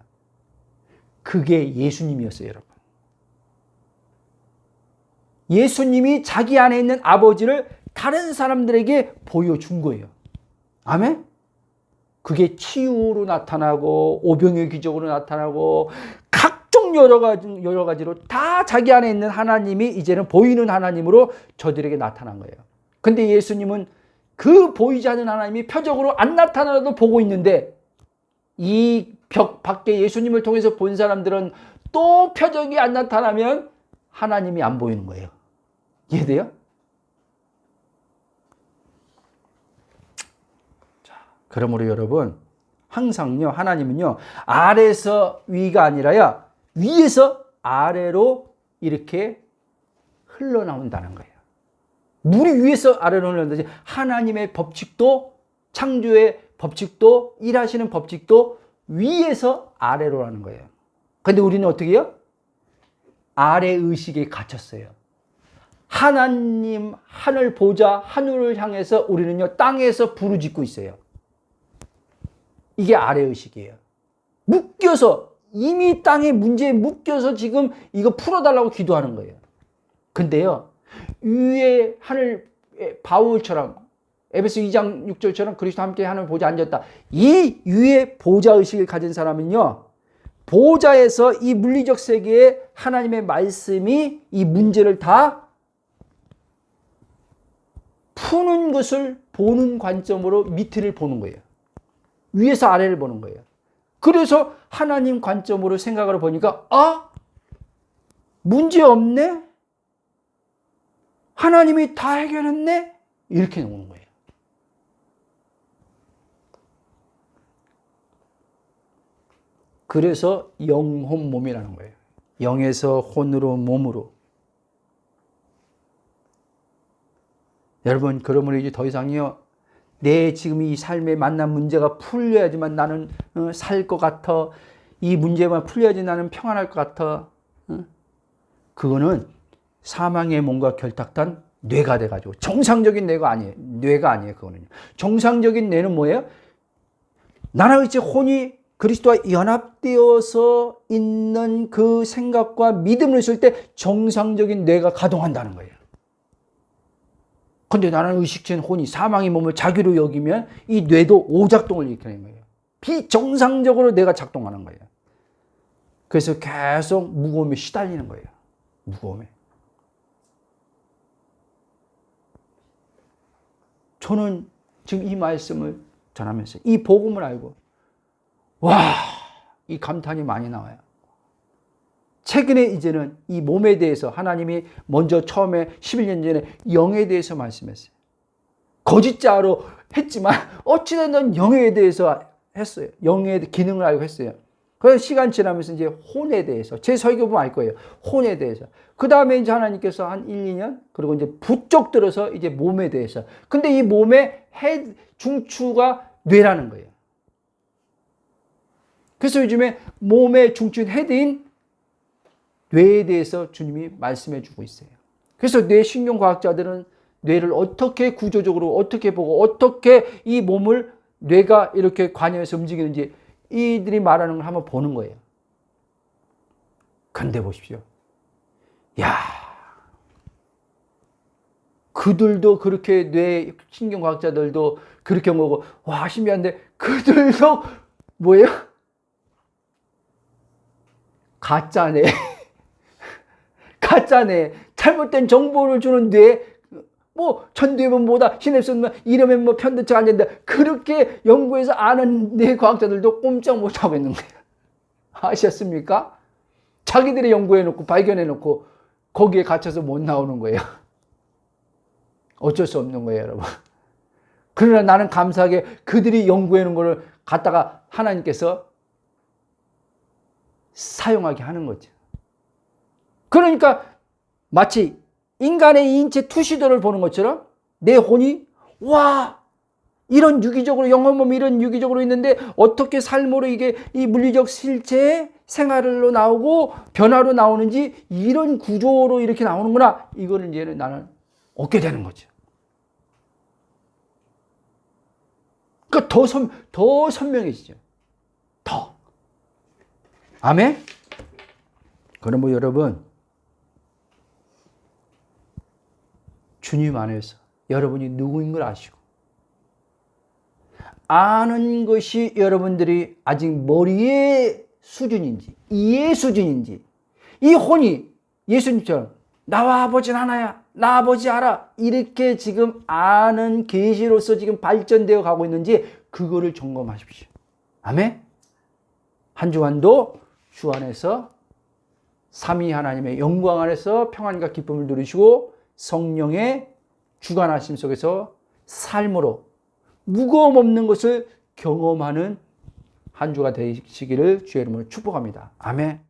그게 예수님이었어요, 여러분. 예수님이 자기 안에 있는 아버지를 다른 사람들에게 보여준 거예요. 아멘? 그게 치유로 나타나고 오병의 기적으로 나타나고 각종 여러 가지로 다 자기 안에 있는 하나님이 이제는 보이는 하나님으로 저들에게 나타난 거예요. 근데 예수님은 그 보이지 않는 하나님이 표적으로 안 나타나도 보고 있는데 이 벽 밖에 예수님을 통해서 본 사람들은 또 표적이 안 나타나면 하나님이 안 보이는 거예요. 이해돼요? 자, 그러므로 여러분 항상요, 하나님은요, 아래에서 위가 아니라야 위에서 아래로 이렇게 흘러나온다는 거예요. 물이 위에서 아래로 흘러나오듯이 하나님의 법칙도, 창조의 법칙도, 일하시는 법칙도 위에서 아래로 하는 거예요. 근데 우리는 어떻게 해요? 아래 의식에 갇혔어요. 하나님 하늘 보자 하늘을 향해서 우리는요, 땅에서 부르짖고 있어요. 이게 아래 의식이에요. 묶여서 이미 땅의 문제에 묶여서 지금 이거 풀어달라고 기도하는 거예요. 근데요, 위에 하늘 바울처럼 에베소 2장 6절처럼 그리스도 함께 하늘 보좌에 앉았다. 이 위에 보좌 의식을 가진 사람은요, 보좌에서 이 물리적 세계에 하나님의 말씀이 이 문제를 다 푸는 것을 보는 관점으로 밑을 보는 거예요. 위에서 아래를 보는 거예요. 그래서 하나님 관점으로 생각을 보니까 문제 없네? 하나님이 다 해결했네? 이렇게 오는 거예요. 그래서 영혼 몸이라는 거예요. 영에서 혼으로 몸으로. 여러분, 그러므로 이제 더 이상요, 내 지금 이 삶에 만난 문제가 풀려야지만 나는 살 것 같아. 이 문제만 풀려야지 나는 평안할 것 같아. 그거는 사망의 몸과 결탁한 뇌가 돼가지고 정상적인 뇌가 아니에요. 뇌가 아니에요. 그거는요. 정상적인 뇌는 뭐예요? 나랑 이제 혼이 그리스도와 연합되어서 있는 그 생각과 믿음을 쓸 때 정상적인 뇌가 가동한다는 거예요. 근데 나는 의식된 혼이 사망의 몸을 자기로 여기면 이 뇌도 오작동을 일으키는 거예요. 비정상적으로 뇌가 작동하는 거예요. 그래서 계속 무거움에 시달리는 거예요. 무거움에. 저는 지금 이 말씀을 전하면서 이 복음을 알고 이 감탄이 많이 나와요. 최근에 이제는 이 몸에 대해서 하나님이 먼저 처음에 11년 전에 영에 대해서 말씀했어요. 거짓자로 했지만 어찌됐든 영에 대해서 했어요. 영의 기능을 알고 했어요. 그래서 시간 지나면서 이제 혼에 대해서, 제 설교 보면 알 거예요. 혼에 대해서. 그 다음에 이제 하나님께서 한 1, 2년, 그리고 이제 부쩍 들어서 이제 몸에 대해서. 근데 이 몸의 중추가 뇌라는 거예요. 그래서 요즘에 몸의 중추인 헤드인 뇌에 대해서 주님이 말씀해 주고 있어요. 그래서 뇌신경과학자들은 뇌를 어떻게 구조적으로 어떻게 보고 어떻게 이 몸을 뇌가 이렇게 관여해서 움직이는지 이들이 말하는 걸 한번 보는 거예요. 근데 보십시오. 그들도 그렇게 뇌 신경과학자들도 그렇게 보고 와 신기한데 그들도 뭐예요? 가짜네. 가짜네. 잘못된 정보를 주는 뇌. 뭐 전두엽은 뭐다 시냅스는 이러면 뭐 편도체가 안 된다. 그렇게 연구해서 아는 뇌 과학자들도 꼼짝 못하고 있는 거예요. 아셨습니까? 자기들이 연구해놓고 발견해놓고 거기에 갇혀서 못 나오는 거예요. 어쩔 수 없는 거예요, 여러분. 그러나 나는 감사하게 그들이 연구해놓은 거를 갖다가 하나님께서 사용하게 하는 거죠. 그러니까 마치 인간의 인체 투시도를 보는 것처럼 내 혼이 와 이런 유기적으로 영혼 몸이 이런 유기적으로 있는데 어떻게 삶으로 이게 이 물리적 실체의 생활로 나오고 변화로 나오는지 이런 구조로 이렇게 나오는구나. 이거를 이제는 나는 얻게 되는 거죠. 그러니까 더 선명해지죠. 더. 아멘? 그러면 여러분 주님 안에서 여러분이 누구인 걸 아시고 아는 것이 여러분들이 아직 머리의 수준인지 이해 수준인지 이 혼이 예수님처럼 나와 아버지는 하나야 나 아버지 알아 이렇게 지금 아는 계시로서 지금 발전되어 가고 있는지 그거를 점검하십시오. 아멘. 한 주간도 주 안에서 삼위 하나님의 영광 안에서 평안과 기쁨을 누리시고 성령의 주관하심 속에서 삶으로 무거움 없는 것을 경험하는 한 주가 되시기를 주의 이름으로 축복합니다. 아멘.